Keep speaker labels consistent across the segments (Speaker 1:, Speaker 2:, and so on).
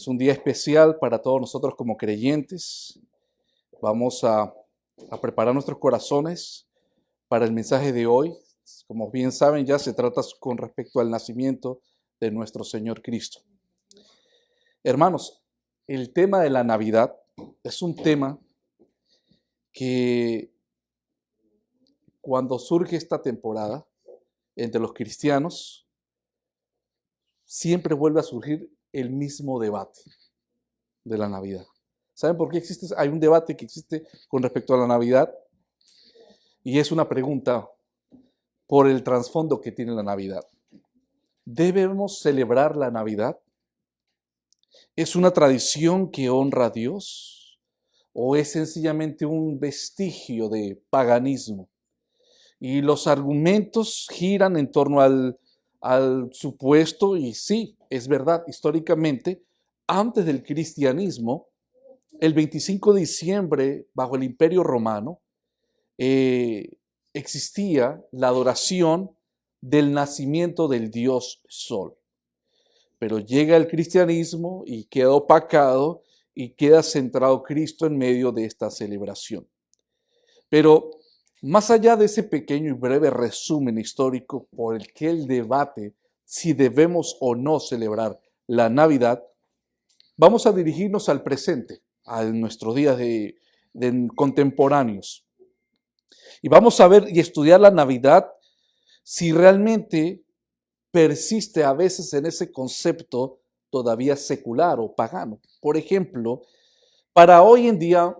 Speaker 1: un día especial para todos nosotros como creyentes. Vamos a preparar nuestros corazones para el mensaje de hoy. Como bien saben, ya se trata con respecto al nacimiento de nuestro Señor Cristo. Hermanos, el tema de la Navidad es un tema que cuando surge esta temporada entre los cristianos, siempre vuelve a surgir el mismo debate de la Navidad. ¿Saben por qué existe? Hay un debate que existe con respecto a la Navidad y es una pregunta por el trasfondo que tiene la Navidad. ¿Debemos celebrar la Navidad? ¿Es una tradición que honra a Dios? ¿O es sencillamente un vestigio de paganismo? Y los argumentos giran en torno al supuesto, y sí, es verdad, históricamente, antes del cristianismo, el 25 de diciembre, bajo el Imperio Romano, existía la adoración del nacimiento del dios Sol. Pero llega el cristianismo y queda opacado y queda centrado Cristo en medio de esta celebración. Pero más allá de ese pequeño y breve resumen histórico por el que el debate si debemos o no celebrar la Navidad, vamos a dirigirnos al presente, a nuestros días de contemporáneos. Y vamos a ver y estudiar la Navidad si realmente persiste a veces en ese concepto todavía secular o pagano. Por ejemplo, para hoy en día,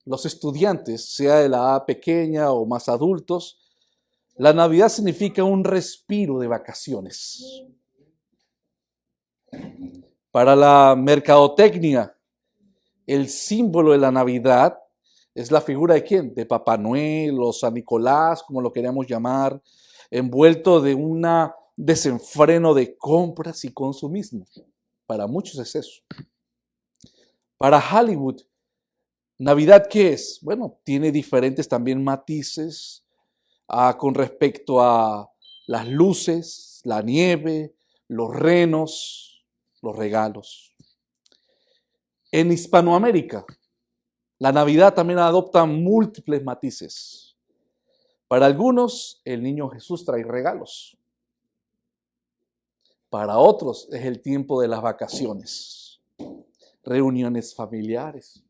Speaker 1: los estudiantes, sea de la edad pequeña o más adultos, la Navidad significa un respiro de vacaciones. Para la mercadotecnia, el símbolo de la Navidad es la figura de ¿quién? De Papá Noel o San Nicolás, como lo queramos llamar, envuelto de un desenfreno de compras y consumismo. Para muchos es eso. Para Hollywood, ¿Navidad qué es? Bueno, tiene diferentes también matices con respecto a las luces, la nieve, los renos, los regalos. En Hispanoamérica, la Navidad también adopta múltiples matices. Para algunos, el niño Jesús trae regalos. Para otros, es el tiempo de las vacaciones, reuniones familiares,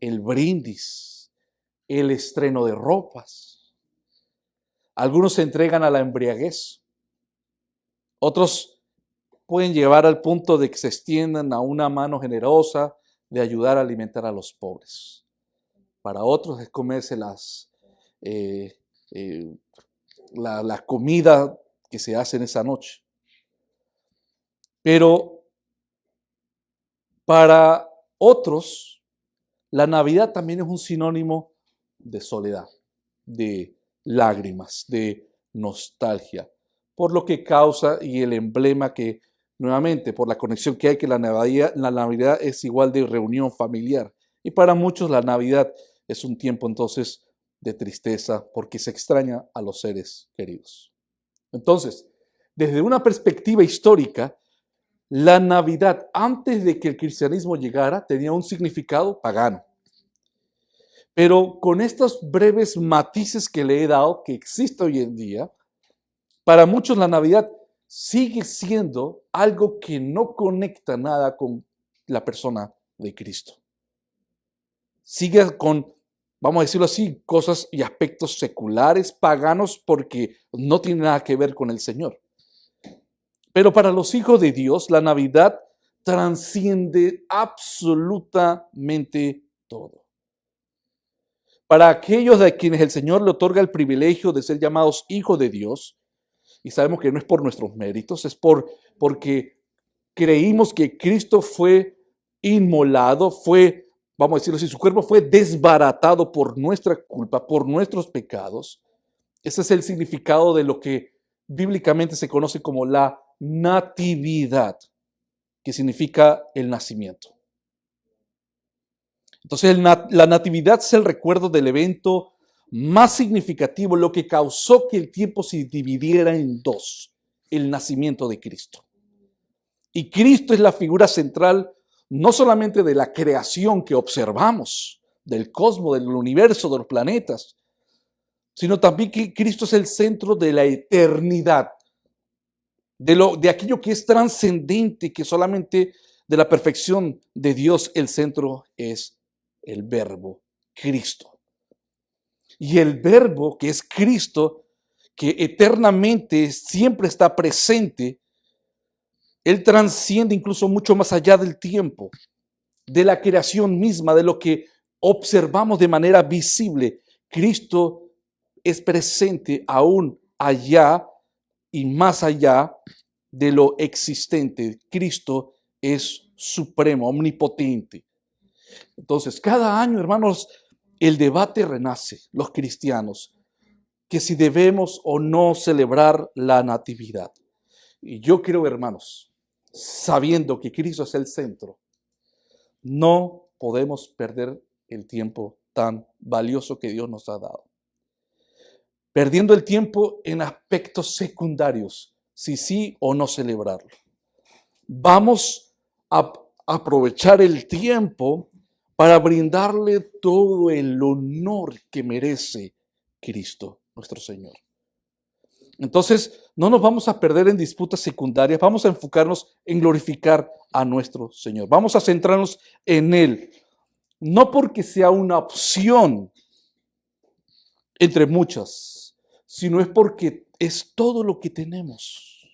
Speaker 1: el brindis, el estreno de ropas. Algunos se entregan a la embriaguez. Otros pueden llevar al punto de que se extiendan a una mano generosa de ayudar a alimentar a los pobres. Para otros es comerse la comida que se hace en esa noche. Pero para otros, la Navidad también es un sinónimo de soledad, de lágrimas, de nostalgia, por lo que causa y el emblema que, nuevamente, por la conexión que hay que la Navidad es igual de reunión familiar. Y para muchos la Navidad es un tiempo entonces de tristeza porque se extraña a los seres queridos. Entonces, desde una perspectiva histórica, la Navidad, antes de que el cristianismo llegara, tenía un significado pagano. Pero con estos breves matices que le he dado, que existe hoy en día, para muchos la Navidad sigue siendo algo que no conecta nada con la persona de Cristo. Sigue con, vamos a decirlo así, cosas y aspectos seculares, paganos, porque no tiene nada que ver con el Señor. Pero para los hijos de Dios, la Navidad trasciende absolutamente todo. Para aquellos a quienes el Señor le otorga el privilegio de ser llamados hijos de Dios, y sabemos que no es por nuestros méritos, es porque creímos que Cristo fue inmolado, vamos a decirlo así, su cuerpo fue desbaratado por nuestra culpa, por nuestros pecados. Ese es el significado de lo que bíblicamente se conoce como la natividad, que significa el nacimiento. Entonces la natividad es el recuerdo del evento más significativo, lo que causó que el tiempo se dividiera en dos, el nacimiento de Cristo. Y Cristo es la figura central no solamente de la creación que observamos, del cosmos, del universo, de los planetas, sino también que Cristo es el centro de la eternidad, de aquello que es trascendente, que solamente de la perfección de Dios el centro es el Verbo, Cristo. Y el Verbo, que es Cristo, que eternamente siempre está presente, Él transciende incluso mucho más allá del tiempo, de la creación misma, de lo que observamos de manera visible. Cristo es presente aún allá y más allá de lo existente. Cristo es supremo, omnipotente. Entonces, cada año, hermanos, el debate renace, los cristianos, que si debemos o no celebrar la natividad. Y yo creo, hermanos, sabiendo que Cristo es el centro, no podemos perder el tiempo tan valioso que Dios nos ha dado. Perdiendo el tiempo en aspectos secundarios, si sí o no celebrarlo. Vamos a aprovechar el tiempo para brindarle todo el honor que merece Cristo, nuestro Señor. Entonces, no nos vamos a perder en disputas secundarias, vamos a enfocarnos en glorificar a nuestro Señor. Vamos a centrarnos en Él, no porque sea una opción entre muchas, sino es porque es todo lo que tenemos.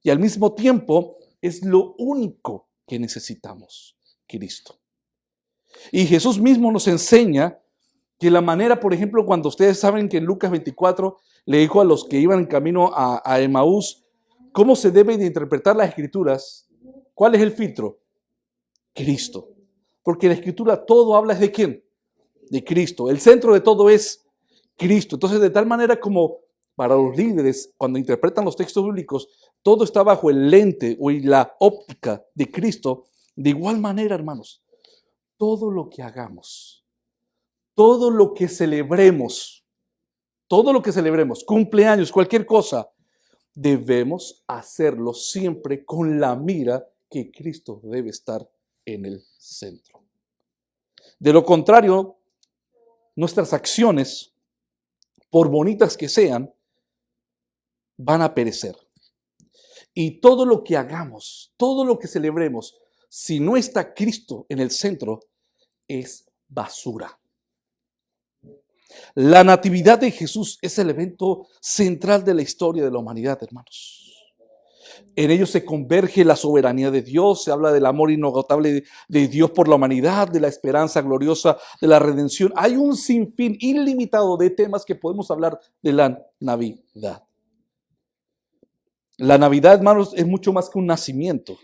Speaker 1: Y al mismo tiempo es lo único que necesitamos, Cristo. Y Jesús mismo nos enseña que la manera, por ejemplo, cuando ustedes saben que en Lucas 24 le dijo a los que iban en camino a Emaús, cómo se deben de interpretar las Escrituras. ¿Cuál es el filtro? Cristo. Porque la Escritura todo habla de ¿quién? De Cristo. El centro de todo es Cristo. Entonces, de tal manera como para los líderes, cuando interpretan los textos bíblicos, todo está bajo el lente o la óptica de Cristo. De igual manera, hermanos, todo lo que hagamos, todo lo que celebremos, cumpleaños, cualquier cosa, debemos hacerlo siempre con la mira que Cristo debe estar en el centro. De lo contrario, nuestras acciones, por bonitas que sean, van a perecer. Y todo lo que hagamos, todo lo que celebremos, si no está Cristo en el centro, es basura. La natividad de Jesús es el evento central de la historia de la humanidad, hermanos. En ello se converge la soberanía de Dios, se habla del amor inagotable de Dios por la humanidad, de la esperanza gloriosa de la redención. Hay un sinfín ilimitado de temas que podemos hablar de la Navidad. La Navidad, hermanos, es mucho más que un nacimiento.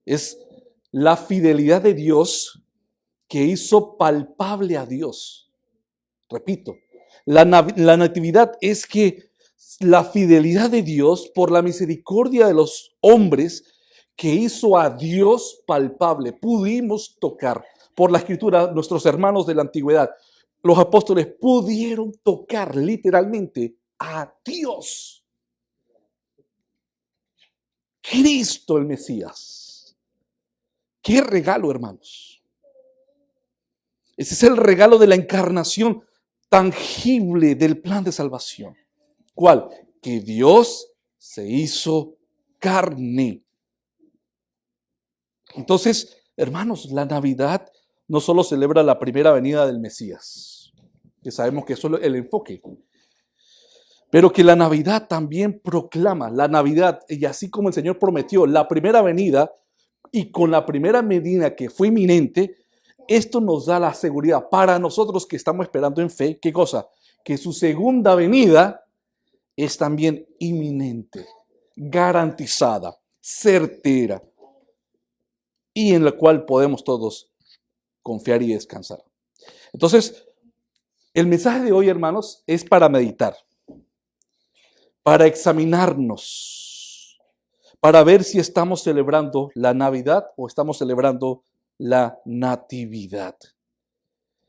Speaker 1: Es la fidelidad de Dios que hizo palpable a Dios. Repito, la natividad es que la fidelidad de Dios por la misericordia de los hombres que hizo a Dios palpable. Pudimos tocar por la Escritura, nuestros hermanos de la antigüedad, los apóstoles pudieron tocar literalmente a Dios. Cristo el Mesías. ¡Qué regalo, hermanos! Ese es el regalo de la encarnación tangible del plan de salvación. ¿Cuál? Que Dios se hizo carne. Entonces, hermanos, la Navidad no solo celebra la primera venida del Mesías, que sabemos que eso es el enfoque, pero que la Navidad también proclama la Navidad, y así como el Señor prometió la primera venida, y con la primera venida que fue inminente, esto nos da la seguridad para nosotros que estamos esperando en fe. ¿Qué cosa? Que su segunda venida es también inminente, garantizada, certera, y en la cual podemos todos confiar y descansar. Entonces, el mensaje de hoy, hermanos, es para meditar, para examinarnos, para ver si estamos celebrando la Navidad o estamos celebrando la natividad.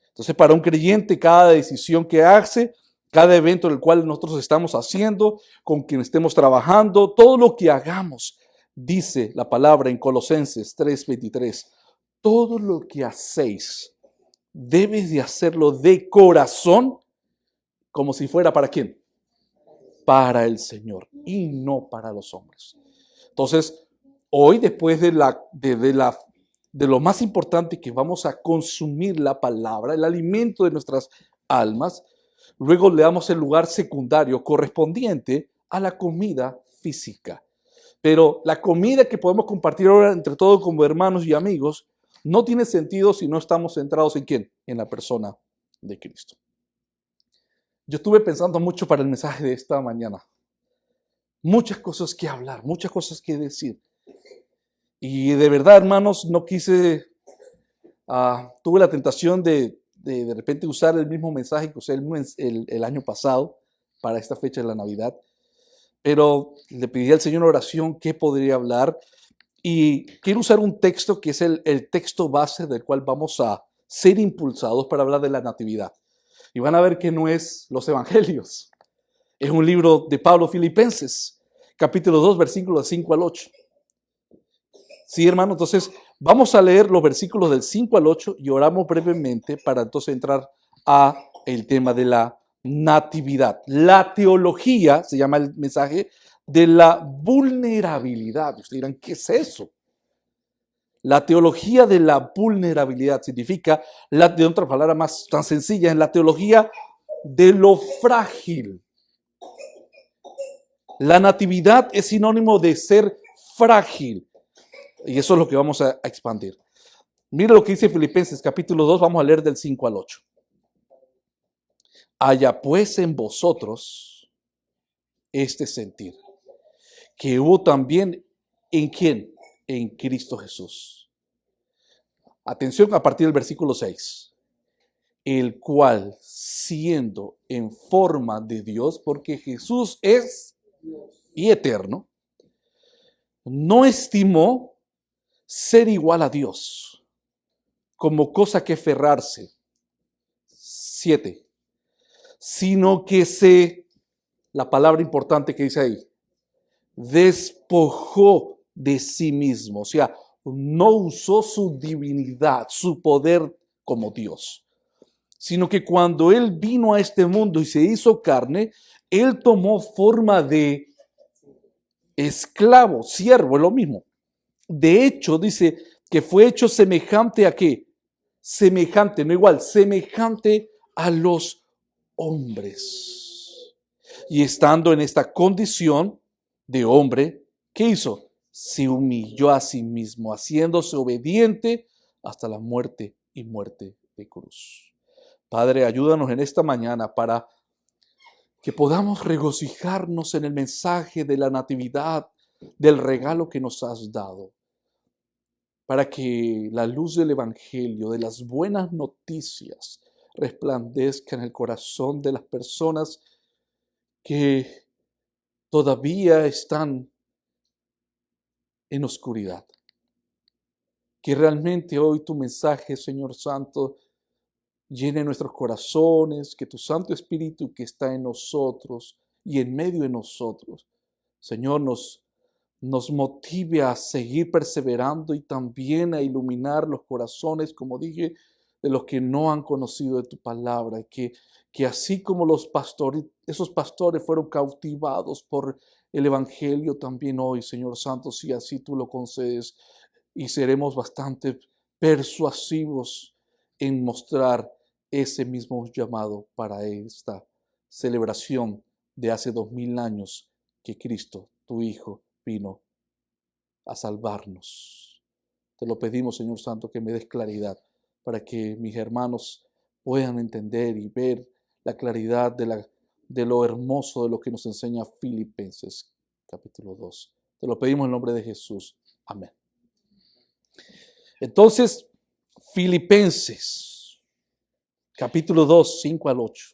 Speaker 1: Entonces, para un creyente, cada decisión que hace, cada evento en el cual nosotros estamos haciendo, con quien estemos trabajando, todo lo que hagamos, Dice la palabra en Colosenses 3:23, todo lo que hacéis, debes de hacerlo de corazón, como si fuera ¿para quién? Para el Señor y no para los hombres. Entonces, hoy después de lo más importante que vamos a consumir la palabra, el alimento de nuestras almas, luego le damos el lugar secundario correspondiente a la comida física. Pero la comida que podemos compartir ahora entre todos como hermanos y amigos no tiene sentido si no estamos centrados en ¿quién? En la persona de Cristo. Yo estuve pensando mucho para el mensaje de esta mañana. Muchas cosas que hablar, muchas cosas que decir. Y de verdad, hermanos, no quise, tuve la tentación de repente usar el mismo mensaje que usé el año pasado para esta fecha de la Navidad. Pero le pedí al Señor oración qué podría hablar y quiero usar un texto que es el texto base del cual vamos a ser impulsados para hablar de la Natividad. Y van a ver que no es los Evangelios, es un libro de Pablo, Filipenses, capítulo 2, versículos 5 al 8. Sí, hermano, entonces vamos a leer los versículos del 5 al 8 y oramos brevemente para entonces entrar a el tema de la Natividad. La teología, se llama el mensaje, de la vulnerabilidad. Ustedes dirán, ¿qué es eso? La teología de la vulnerabilidad significa, de otra palabra más tan sencilla, es la teología de lo frágil. La natividad es sinónimo de ser frágil. Y eso es lo que vamos a expandir. Mira lo que dice Filipenses capítulo 2, vamos a leer del 5 al 8. Haya pues en vosotros este sentir, que hubo también en ¿quién? En Cristo Jesús. Atención a partir del versículo 6. El cual, siendo en forma de Dios, porque Jesús es y eterno, no estimó ser igual a Dios como cosa que aferrarse. 7. Sino que la palabra importante que dice ahí, despojó de sí mismo, o sea, no usó su divinidad, su poder como Dios, sino que cuando Él vino a este mundo y se hizo carne, Él tomó forma de esclavo, siervo, es lo mismo. De hecho, dice que fue hecho semejante a ¿qué? Semejante, no igual, semejante a los hombres. Y estando en esta condición de hombre, ¿qué hizo? Se humilló a sí mismo, haciéndose obediente hasta la muerte y muerte de cruz. Padre, ayúdanos en esta mañana para que podamos regocijarnos en el mensaje de la natividad, del regalo que nos has dado, para que la luz del Evangelio, de las buenas noticias, resplandezca en el corazón de las personas que todavía están en oscuridad. Que realmente hoy tu mensaje, Señor Santo, llene nuestros corazones, que tu Santo Espíritu que está en nosotros y en medio de nosotros, Señor, nos motive a seguir perseverando y también a iluminar los corazones, como dije, de los que no han conocido de tu palabra, que así como esos pastores fueron cautivados por el Evangelio, también hoy, Señor Santo, si así tú lo concedes, y seremos bastante persuasivos en mostrar ese mismo llamado para esta celebración de hace 2000 años que Cristo, tu Hijo, vino a salvarnos. Te lo pedimos, Señor Santo, que me des claridad para que mis hermanos puedan entender y ver la claridad de lo hermoso de lo que nos enseña Filipenses capítulo 2. Te lo pedimos en el nombre de Jesús. Amén. Entonces, Filipenses capítulo 2, 5 al 8.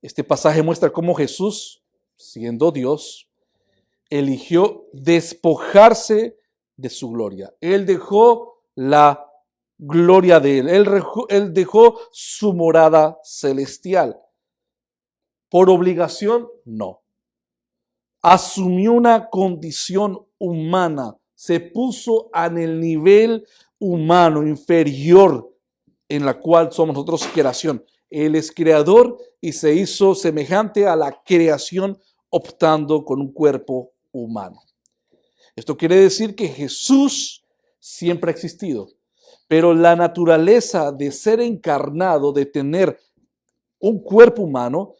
Speaker 1: Este pasaje muestra cómo Jesús, siendo Dios, eligió despojarse de su gloria. Él dejó la gloria de Él. Él dejó su morada celestial. ¿Por obligación? No. Asumió una condición humana, se puso en el nivel humano, inferior, en la cual somos nosotros creación. Él es creador y se hizo semejante a la creación optando con un cuerpo humano. Esto quiere decir que Jesús siempre ha existido, pero la naturaleza de ser encarnado, de tener un cuerpo humano,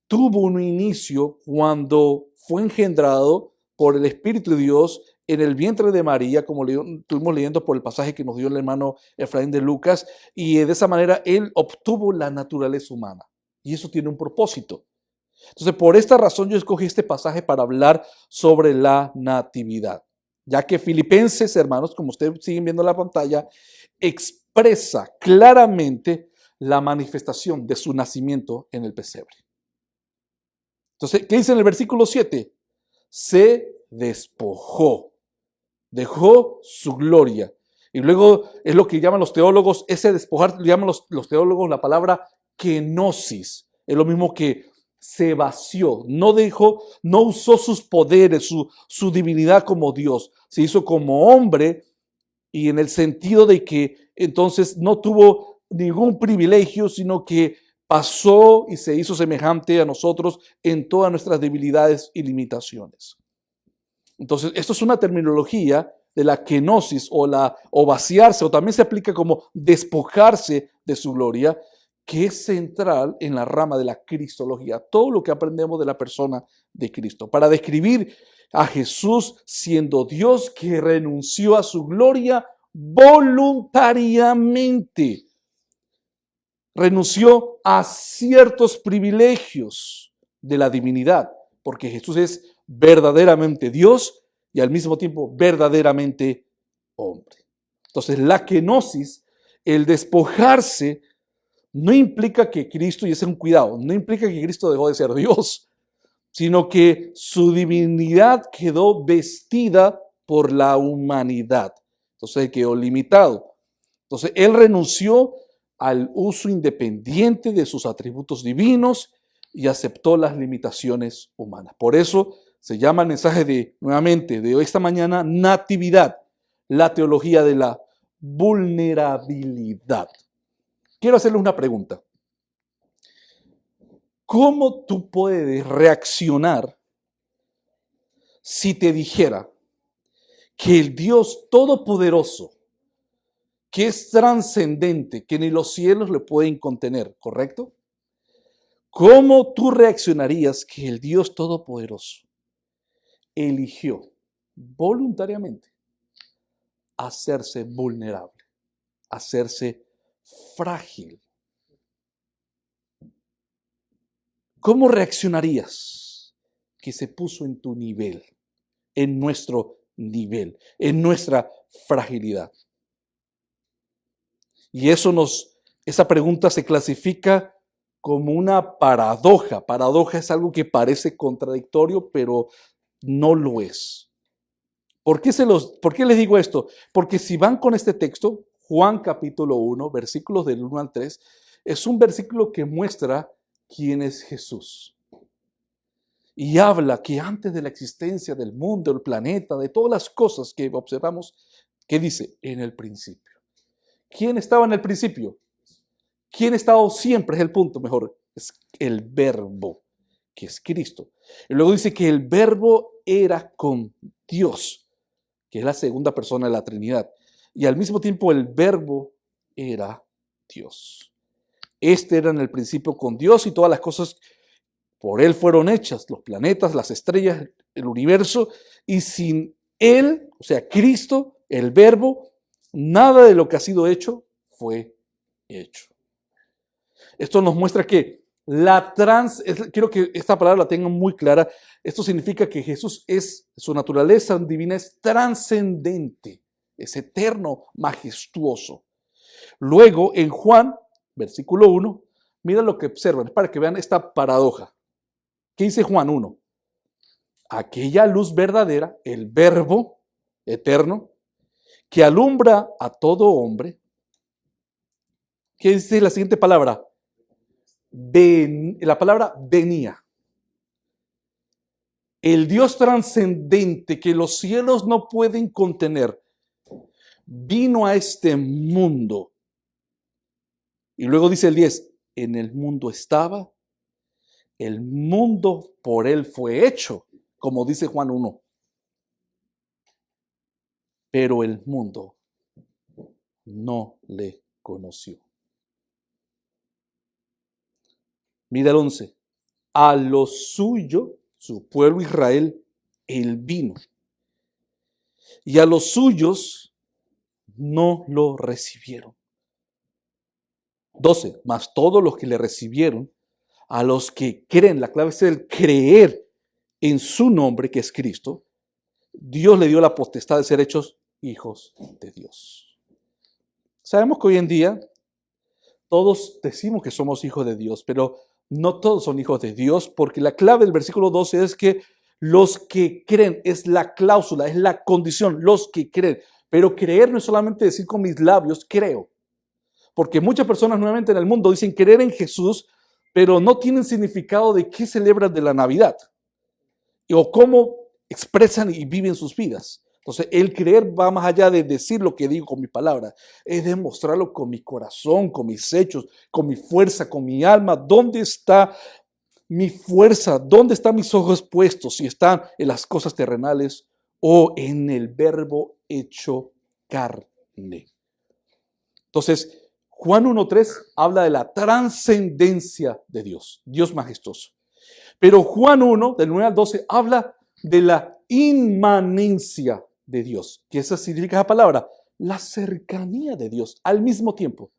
Speaker 1: tuvo un inicio cuando fue engendrado por el Espíritu de Dios en el vientre de María, como estuvimos leyendo por el pasaje que nos dio el hermano Efraín de Lucas, y de esa manera él obtuvo la naturaleza humana. Y eso tiene un propósito. Entonces, por esta razón yo escogí este pasaje para hablar sobre la natividad, ya que Filipenses, hermanos, como ustedes siguen viendo en la pantalla, expresa claramente la manifestación de su nacimiento en el pesebre. Entonces, ¿qué dice en el versículo 7? Se despojó, dejó su gloria. Y luego es lo que llaman los teólogos, ese despojar, llaman los teólogos la palabra kenosis. Es lo mismo que se vació, no dejó, no usó sus poderes, su divinidad como Dios. Se hizo como hombre y en el sentido de que entonces no tuvo ningún privilegio, sino que pasó y se hizo semejante a nosotros en todas nuestras debilidades y limitaciones. Entonces, esto es una terminología de la kenosis o vaciarse, o también se aplica como despojarse de su gloria, que es central en la rama de la cristología, todo lo que aprendemos de la persona de Cristo, para describir a Jesús siendo Dios que renunció a su gloria voluntariamente. Renunció a ciertos privilegios de la divinidad, porque Jesús es verdaderamente Dios y al mismo tiempo verdaderamente hombre. Entonces, la kenosis, el despojarse, no implica que Cristo, y ese es un cuidado, no implica que Cristo dejó de ser Dios, sino que su divinidad quedó vestida por la humanidad. Entonces quedó limitado. Entonces, él renunció al uso independiente de sus atributos divinos y aceptó las limitaciones humanas. Por eso se llama el mensaje nuevamente, de esta mañana, natividad, la teología de la vulnerabilidad. Quiero hacerle una pregunta. ¿Cómo tú puedes reaccionar si te dijera que el Dios Todopoderoso, que es trascendente, que ni los cielos le pueden contener, ¿correcto? ¿Cómo tú reaccionarías que el Dios Todopoderoso eligió voluntariamente hacerse vulnerable, hacerse frágil? ¿Cómo reaccionarías que se puso en tu nivel, en nuestro nivel, en nuestra fragilidad? Y esa pregunta se clasifica como una paradoja. Paradoja es algo que parece contradictorio, pero no lo es. ¿Por qué les digo esto? Porque si van con este texto, Juan capítulo 1, versículos del 1 al 3, es un versículo que muestra quién es Jesús. Y habla que antes de la existencia del mundo, del planeta, de todas las cosas que observamos, ¿qué dice? En el principio. ¿Quién estaba en el principio? ¿Quién ha estado siempre? Es el punto mejor. Es el verbo, que es Cristo. Y luego dice que el verbo era con Dios, que es la segunda persona de la Trinidad. Y al mismo tiempo el verbo era Dios. Este era en el principio con Dios y todas las cosas por Él fueron hechas, los planetas, las estrellas, el universo. Y sin Él, o sea, Cristo, el verbo, nada de lo que ha sido hecho fue hecho. Esto nos muestra que quiero que esta palabra la tengan muy clara. Esto significa que Jesús su naturaleza divina es trascendente, es eterno, majestuoso. Luego, en Juan, versículo 1, mira lo que observan, para que vean esta paradoja. ¿Qué dice Juan 1? Aquella luz verdadera, el verbo eterno, que alumbra a todo hombre. ¿Qué dice la siguiente palabra? La palabra venía. el Dios trascendente que los cielos no pueden contener, vino a este mundo. Y luego dice el 10, en el mundo estaba, el mundo por él fue hecho, como dice Juan 1. Pero el mundo no le conoció. Mira el 11. A lo suyo, su pueblo Israel, él vino. Y a los suyos no lo recibieron. 12. Mas todos los que le recibieron, a los que creen, la clave es el creer en su nombre, que es Cristo, Dios le dio la potestad de ser hechos hijos de Dios. Sabemos que hoy en día todos decimos que somos hijos de Dios, pero no todos son hijos de Dios, porque la clave del versículo 12 es que los que creen, es la cláusula, es la condición, los que creen. Pero creer no es solamente decir con mis labios, creo. Porque muchas personas nuevamente en el mundo dicen creer en Jesús, pero no tienen significado de qué celebran de la Navidad o cómo expresan y viven sus vidas. Entonces, el creer va más allá de decir lo que digo con mi palabra, es demostrarlo con mi corazón, con mis hechos, con mi fuerza, con mi alma. ¿Dónde está mi fuerza? ¿Dónde están mis ojos puestos? Si están en las cosas terrenales o en el verbo hecho carne. Entonces, Juan 1.3 habla de la trascendencia de Dios, Dios majestuoso. Pero Juan 1, del 9 al 12, habla de la inmanencia de Dios. ¿Qué eso significa esa palabra? La cercanía de Dios al mismo tiempo.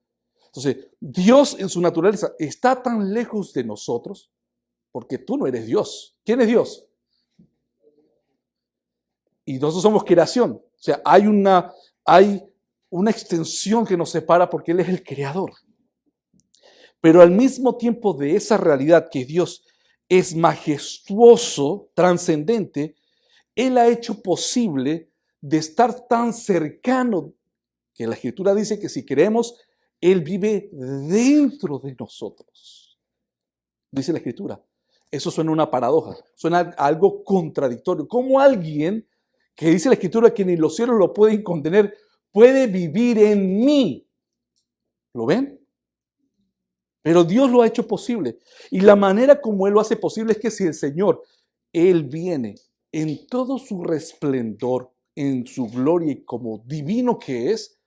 Speaker 1: Entonces, Dios en su naturaleza está tan lejos de nosotros porque tú no eres Dios. ¿Quién es Dios? Y nosotros somos creación. O sea, hay una extensión que nos separa porque Él es el creador. Pero al mismo tiempo de esa realidad que Dios es majestuoso, trascendente, Él ha hecho posible de estar tan cercano que la Escritura dice que si creemos, Él vive dentro de nosotros. Dice la Escritura. Eso suena una paradoja, suena algo contradictorio. ¿Cómo alguien que dice la Escritura que ni los cielos lo pueden contener puede vivir en mí? ¿Lo ven? Pero Dios lo ha hecho posible. Y la manera como Él lo hace posible es que si el Señor, Él viene en todo su resplendor, en su gloria y como divino que es,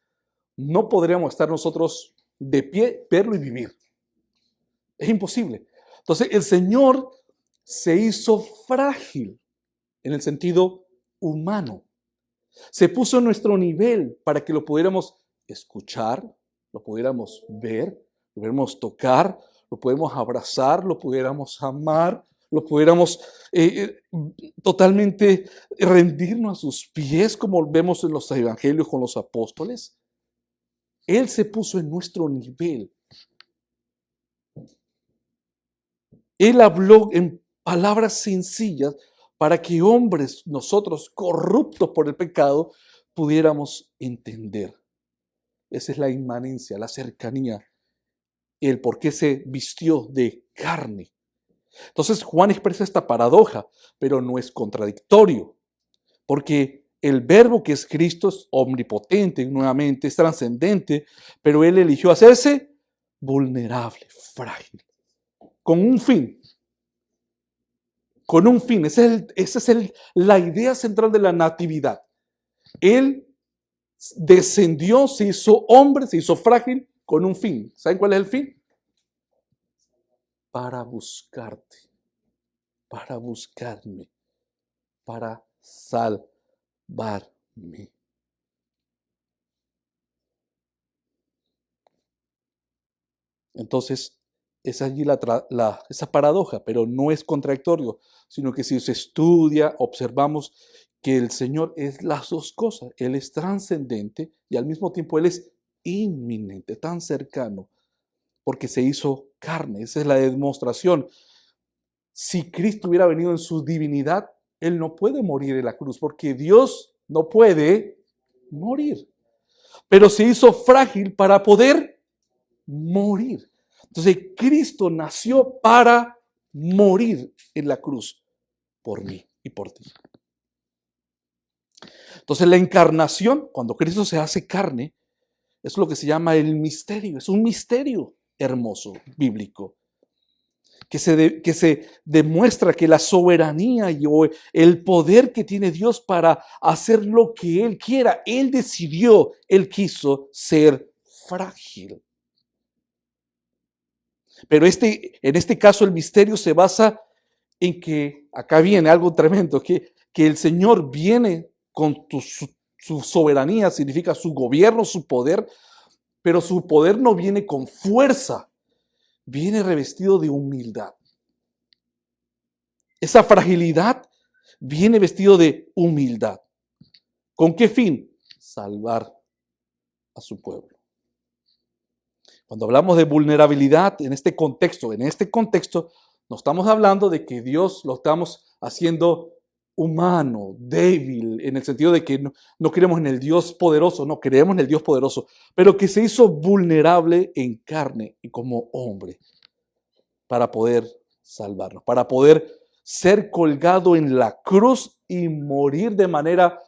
Speaker 1: no podríamos estar nosotros de pie, verlo y vivir. Es imposible. Entonces el Señor se hizo frágil en el sentido humano. Se puso a nuestro nivel para que lo pudiéramos escuchar, lo pudiéramos ver, lo pudiéramos tocar, lo pudiéramos abrazar, lo pudiéramos amar, lo pudiéramos totalmente rendirnos a sus pies, como vemos en los evangelios con los apóstoles. Él se puso en nuestro nivel. Él habló en palabras sencillas para que hombres, nosotros corruptos por el pecado, pudiéramos entender. Esa es la inmanencia, la cercanía, el por qué se vistió de carne. Entonces Juan expresa esta paradoja, pero no es contradictorio, porque el verbo que es Cristo es omnipotente, nuevamente es trascendente, pero Él eligió hacerse vulnerable, frágil, con un fin. Con un fin, esa es la idea central de la natividad. Él descendió, se hizo hombre, se hizo frágil con un fin. ¿Saben cuál es el fin? Para buscarte, para buscarme, para salvarme. Entonces, es allí esa paradoja, pero no es contradictorio, sino que si se estudia, observamos que el Señor es las dos cosas. Él es trascendente y al mismo tiempo Él es inminente, tan cercano, porque se hizo carne. Esa es la demostración. Si Cristo hubiera venido en su divinidad, Él no puede morir en la cruz, porque Dios no puede morir. Pero se hizo frágil para poder morir. Entonces Cristo nació para morir en la cruz por mí. y por ti. Entonces la encarnación, cuando Cristo se hace carne, es lo que se llama el misterio. Es un misterio hermoso, bíblico, que se demuestra que la soberanía y el poder que tiene Dios para hacer lo que Él quiera. Él decidió, Él quiso ser frágil. Pero en este caso el misterio se basa en que, acá viene algo tremendo, que el Señor viene con su soberanía, significa su gobierno, su poder, pero su poder no viene con fuerza, viene revestido de humildad. Esa fragilidad viene vestido de humildad. ¿Con qué fin? Salvar a su pueblo. Cuando hablamos de vulnerabilidad en este contexto, no estamos hablando de que Dios lo estamos haciendo humano, débil, en el sentido de que no creemos en el Dios poderoso, no creemos en el Dios poderoso, pero que se hizo vulnerable en carne y como hombre para poder salvarnos, para poder ser colgado en la cruz y morir de manera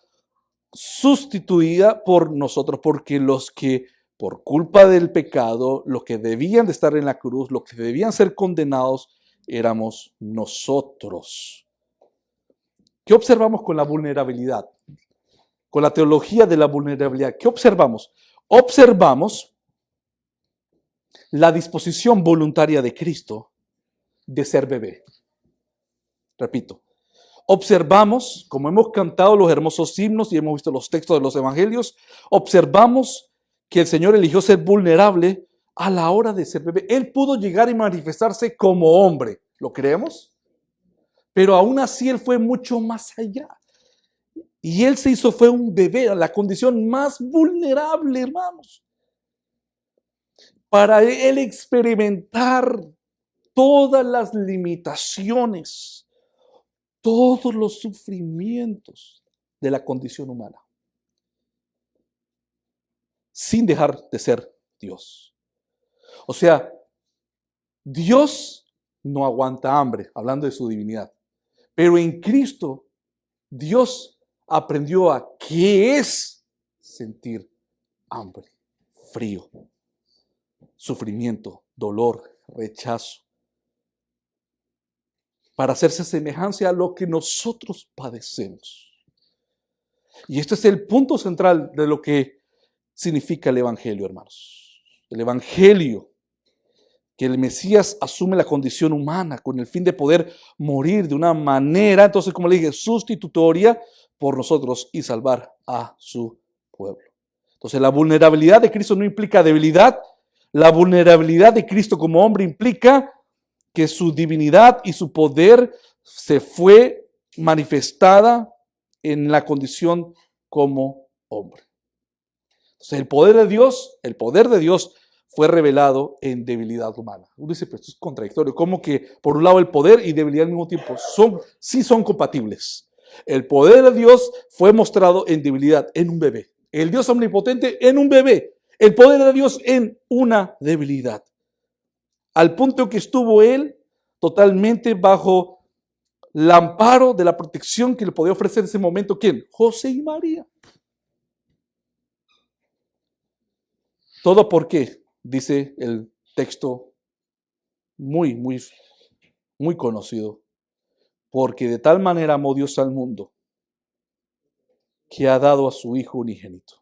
Speaker 1: sustituida por nosotros, porque los que por culpa del pecado, los que debían de estar en la cruz, los que debían ser condenados, éramos nosotros. ¿Qué observamos con la vulnerabilidad? Con la teología de la vulnerabilidad, ¿qué observamos? Observamos la disposición voluntaria de Cristo de ser bebé. Repito, observamos, como hemos cantado los hermosos himnos y hemos visto los textos de los evangelios, observamos que el Señor eligió ser vulnerable a la hora de ser bebé. Él pudo llegar y manifestarse como hombre. ¿Lo creemos? Pero aún así Él fue mucho más allá. Y Él fue un bebé, la condición más vulnerable, hermanos. Para Él experimentar todas las limitaciones, todos los sufrimientos de la condición humana, sin dejar de ser Dios. O sea, Dios no aguanta hambre, hablando de su divinidad, pero en Cristo Dios aprendió a qué es sentir hambre, frío, sufrimiento, dolor, rechazo, para hacerse semejanza a lo que nosotros padecemos. Y este es el punto central de lo que significa el Evangelio, hermanos. El Evangelio, que el Mesías asume la condición humana con el fin de poder morir de una manera, entonces, como le dije, sustitutoria por nosotros y salvar a su pueblo. Entonces, la vulnerabilidad de Cristo no implica debilidad. La vulnerabilidad de Cristo como hombre implica que su divinidad y su poder se fue manifestada en la condición como hombre. Entonces, el poder de Dios fue revelado en debilidad humana. Uno dice, pero esto es contradictorio. ¿Cómo que por un lado el poder y debilidad al mismo tiempo sí son compatibles? El poder de Dios fue mostrado en debilidad, en un bebé. El Dios omnipotente en un bebé. El poder de Dios en una debilidad. Al punto que estuvo Él totalmente bajo el amparo de la protección que le podía ofrecer en ese momento. ¿Quién? José y María. ¿Todo por qué? Dice el texto muy, muy, muy conocido. Porque de tal manera amó Dios al mundo que ha dado a su Hijo unigénito.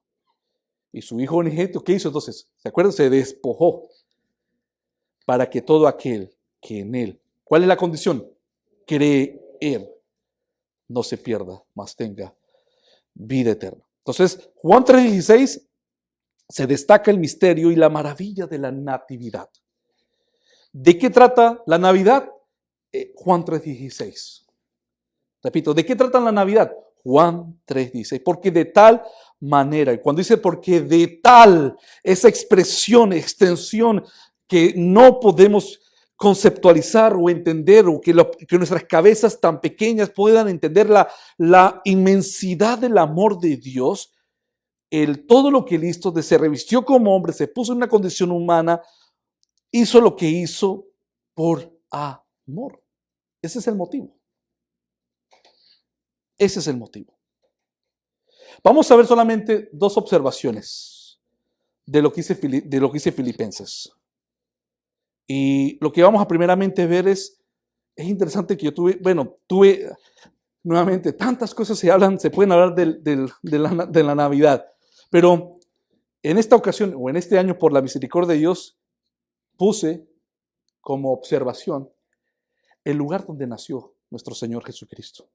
Speaker 1: Y su Hijo unigénito, ¿qué hizo entonces? ¿Se acuerdan? Se despojó para que todo aquel que en Él, ¿cuál es la condición? Creer, no se pierda, mas tenga vida eterna. Entonces, Juan 3:16 se destaca el misterio y la maravilla de la natividad. ¿De qué trata la Navidad? Juan 3:16. Repito, ¿de qué trata la Navidad? Juan 3:16. Porque de tal manera, y cuando dice porque de tal, esa expresión, extensión que no podemos conceptualizar o entender, o que nuestras cabezas tan pequeñas puedan entender la inmensidad del amor de Dios, todo lo que Él hizo, se revistió como hombre, se puso en una condición humana, hizo lo que hizo por amor. Ese es el motivo. Ese es el motivo. Vamos a ver solamente dos observaciones de lo que dice Filipenses. Y lo que vamos a primeramente ver es interesante que yo tuve nuevamente tantas cosas se pueden hablar de la Navidad, pero en esta ocasión o en este año, por la misericordia de Dios, puse como observación el lugar donde nació nuestro Señor Jesucristo.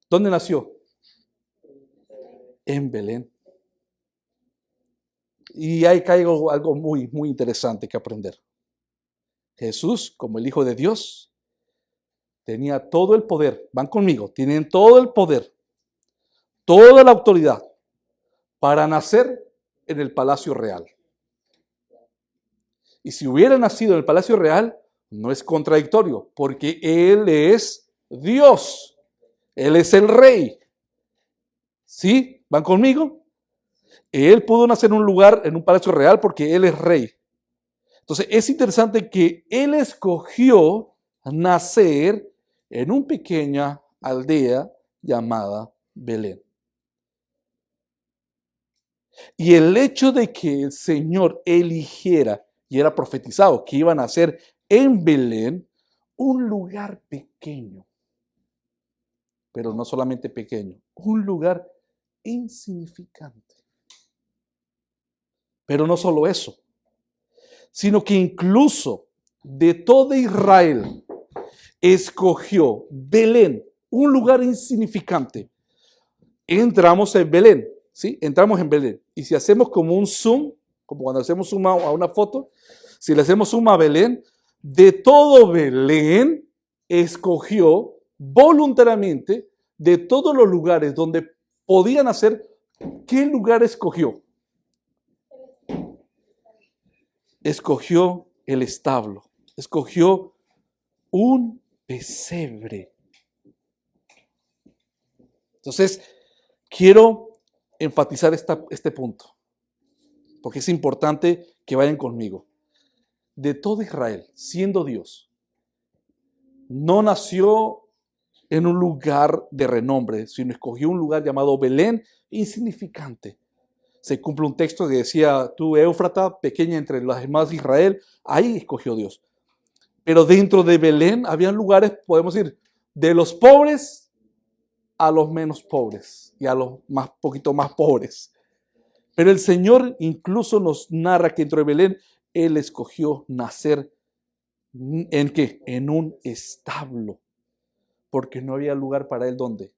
Speaker 1: ¿Dónde nació? En Belén. Y ahí caigo algo muy, muy interesante que aprender. Jesús, como el Hijo de Dios, tenía todo el poder. Van conmigo, tienen todo el poder, toda la autoridad para nacer en el Palacio Real. Y si hubiera nacido en el Palacio Real, no es contradictorio, porque Él es Dios. Él es el Rey. ¿Sí? ¿Van conmigo? Él pudo nacer en un lugar, en un Palacio Real, porque Él es Rey. Entonces, es interesante que Él escogió nacer en una pequeña aldea llamada Belén. Y el hecho de que el Señor eligiera, y era profetizado, que iba a nacer en Belén, un lugar pequeño, pero no solamente pequeño, un lugar insignificante. Pero no solo eso, sino que incluso de todo Israel escogió Belén, un lugar insignificante. Entramos en Belén, ¿sí? Entramos en Belén. Y si hacemos como un zoom, como cuando hacemos zoom a una foto, si le hacemos zoom a Belén, de todo Belén escogió voluntariamente de todos los lugares donde podían hacer, ¿qué lugar escogió? Escogió el establo, escogió un pesebre. Entonces, quiero enfatizar este punto, porque es importante que vayan conmigo. De todo Israel, siendo Dios, no nació en un lugar de renombre, sino escogió un lugar llamado Belén, insignificante. Se cumple un texto que decía, tú Éufrata, pequeña entre las demás de Israel, ahí escogió Dios. Pero dentro de Belén había lugares, podemos decir, de los pobres a los menos pobres y a los poquito más pobres. Pero el Señor incluso nos narra que dentro de Belén Él escogió nacer ¿en qué? En un establo, porque no había lugar para Él. ¿Dónde?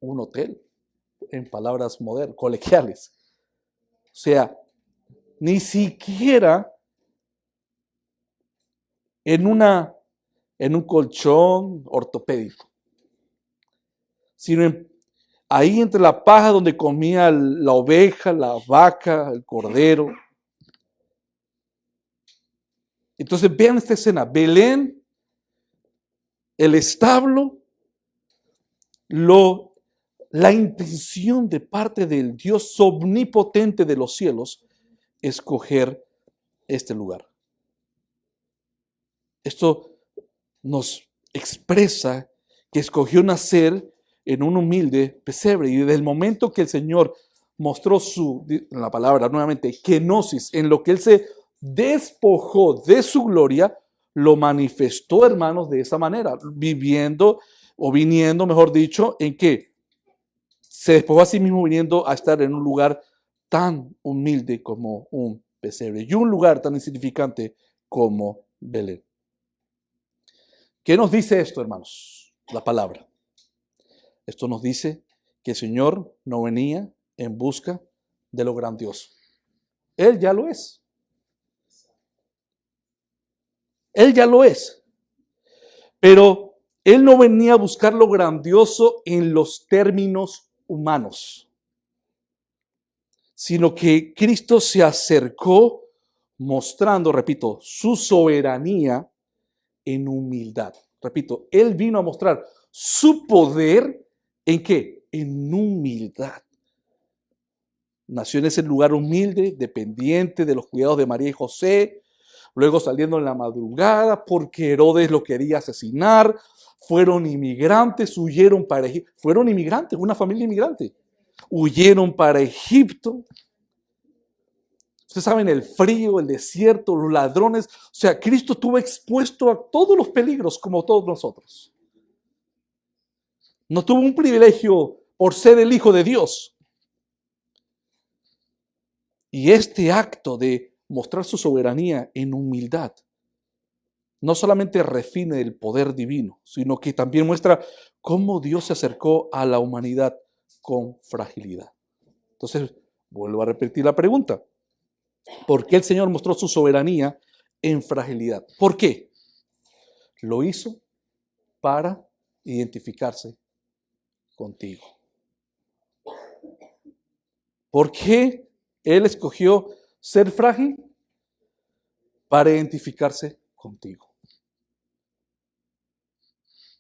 Speaker 1: Un hotel, en palabras modernas, colegiales. O sea, ni siquiera en un colchón ortopédico, sino ahí entre la paja donde comía la oveja, la vaca, el cordero. Entonces vean esta escena, Belén, el establo, la intención de parte del Dios omnipotente de los cielos, escoger este lugar. Esto nos expresa que escogió nacer en un humilde pesebre, y desde el momento que el Señor mostró la palabra nuevamente, kenosis, en lo que Él se despojó de su gloria, lo manifestó, hermanos, de esa manera, viniendo, mejor dicho, en que se despojó a sí mismo viniendo a estar en un lugar tan humilde como un pesebre y un lugar tan insignificante como Belén. ¿Qué nos dice esto, hermanos? La palabra. Esto nos dice que el Señor no venía en busca de lo grandioso. Él ya lo es. Él ya lo es. Pero Él no venía a buscar lo grandioso en los términos humanos, sino que Cristo se acercó mostrando, repito, su soberanía en humildad. Repito, Él vino a mostrar su poder ¿en qué? En humildad. Nació en ese lugar humilde, dependiente de los cuidados de María y José, luego saliendo en la madrugada porque Herodes lo quería asesinar, fueron inmigrantes, huyeron para Egipto. Fueron inmigrantes, una familia inmigrante. Huyeron para Egipto. Ustedes saben, el frío, el desierto, los ladrones. O sea, Cristo estuvo expuesto a todos los peligros como todos nosotros. No tuvo un privilegio por ser el Hijo de Dios. Y este acto de mostrar su soberanía en humildad no solamente refine el poder divino, sino que también muestra cómo Dios se acercó a la humanidad con fragilidad. Entonces, vuelvo a repetir la pregunta. ¿Por qué el Señor mostró su soberanía en fragilidad? ¿Por qué? Lo hizo para identificarse contigo. ¿Por qué Él escogió ser frágil? Para identificarse contigo.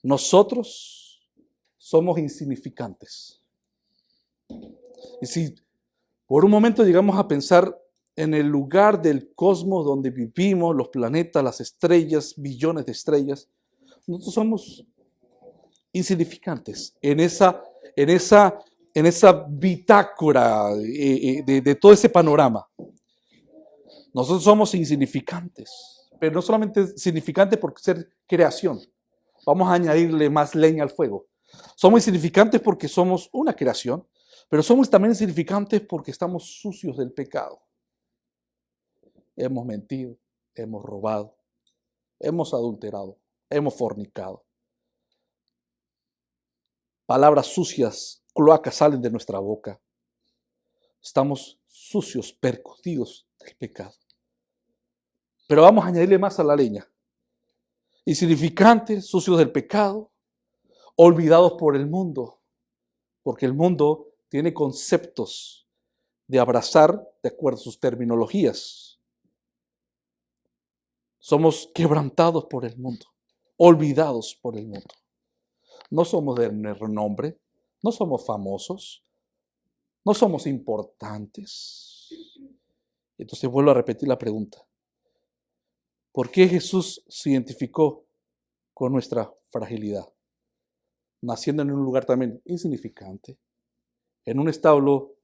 Speaker 1: Nosotros somos insignificantes. Y si por un momento llegamos a pensar en el lugar del cosmos donde vivimos, los planetas, las estrellas, billones de estrellas, nosotros somos insignificantes en esa bitácora de todo ese panorama. Nosotros somos insignificantes, pero no solamente significantes por ser creación. Vamos a añadirle más leña al fuego. Somos insignificantes porque somos una creación, pero somos también insignificantes porque estamos sucios del pecado. Hemos mentido, hemos robado, hemos adulterado, hemos fornicado. Palabras sucias, cloacas salen de nuestra boca. Estamos sucios, percutidos del pecado. Pero vamos a añadirle más a la leña. Insignificantes, sucios del pecado, olvidados por el mundo, porque el mundo tiene conceptos de abrazar de acuerdo a sus terminologías. Somos quebrantados por el mundo, olvidados por el mundo. No somos de renombre, no somos famosos, no somos importantes. Entonces vuelvo a repetir la pregunta. ¿Por qué Jesús se identificó con nuestra fragilidad? Naciendo en un lugar también insignificante, en un establo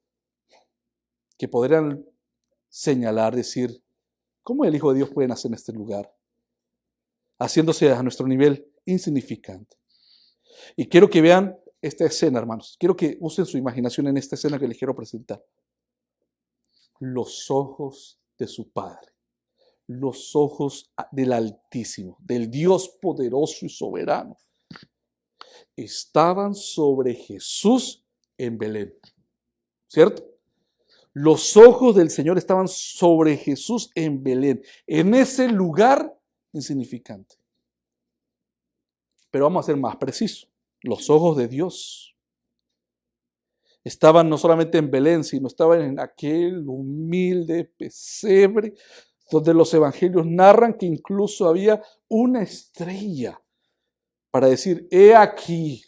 Speaker 1: que podrían señalar, decir, ¿cómo el Hijo de Dios puede nacer en este lugar? Haciéndose a nuestro nivel insignificante. Y quiero que vean esta escena, hermanos. Quiero que usen su imaginación en esta escena que les quiero presentar. Los ojos de su Padre. Los ojos del Altísimo, del Dios poderoso y soberano, estaban sobre Jesús en Belén. ¿Cierto? Los ojos del Señor estaban sobre Jesús en Belén, en ese lugar insignificante. Pero vamos a ser más precisos. Los ojos de Dios estaban no solamente en Belén, sino estaban en aquel humilde pesebre donde los evangelios narran que incluso había una estrella para decir, he aquí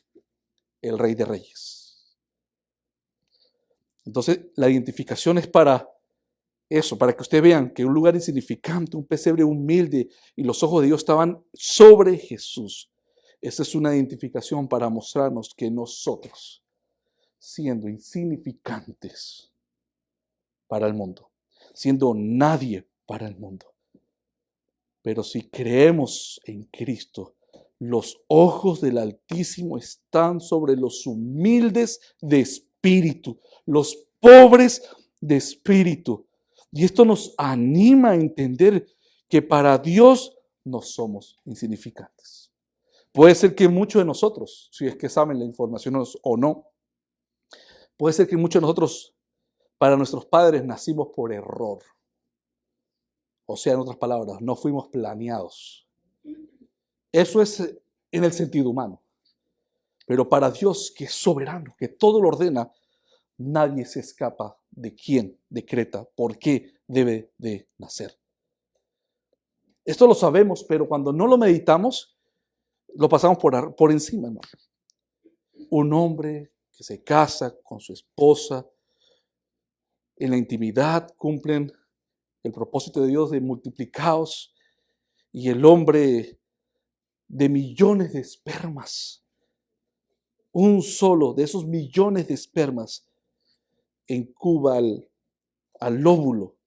Speaker 1: el Rey de Reyes. Entonces, la identificación es para eso, para que ustedes vean que un lugar insignificante, un pesebre humilde y los ojos de Dios estaban sobre Jesús. Esa es una identificación para mostrarnos que nosotros, siendo insignificantes para el mundo, siendo nadie para el mundo, pero si creemos en Cristo, los ojos del Altísimo están sobre los humildes de espíritu, los pobres de espíritu. Y esto nos anima a entender que para Dios no somos insignificantes. Puede ser que muchos de nosotros, si es que saben la información o no, puede ser que muchos de nosotros, para nuestros padres, nacimos por error. O sea, en otras palabras, no fuimos planeados. Eso es en el sentido humano. Pero para Dios, que es soberano, que todo lo ordena, nadie se escapa de quién decreta, por qué debe de nacer. Esto lo sabemos, pero cuando no lo meditamos, lo pasamos por encima, hermano. Un hombre que se casa con su esposa, en la intimidad cumplen el propósito de Dios de multiplicaos, y el hombre de millones de espermas. Un solo de esos millones de espermas incuba al óvulo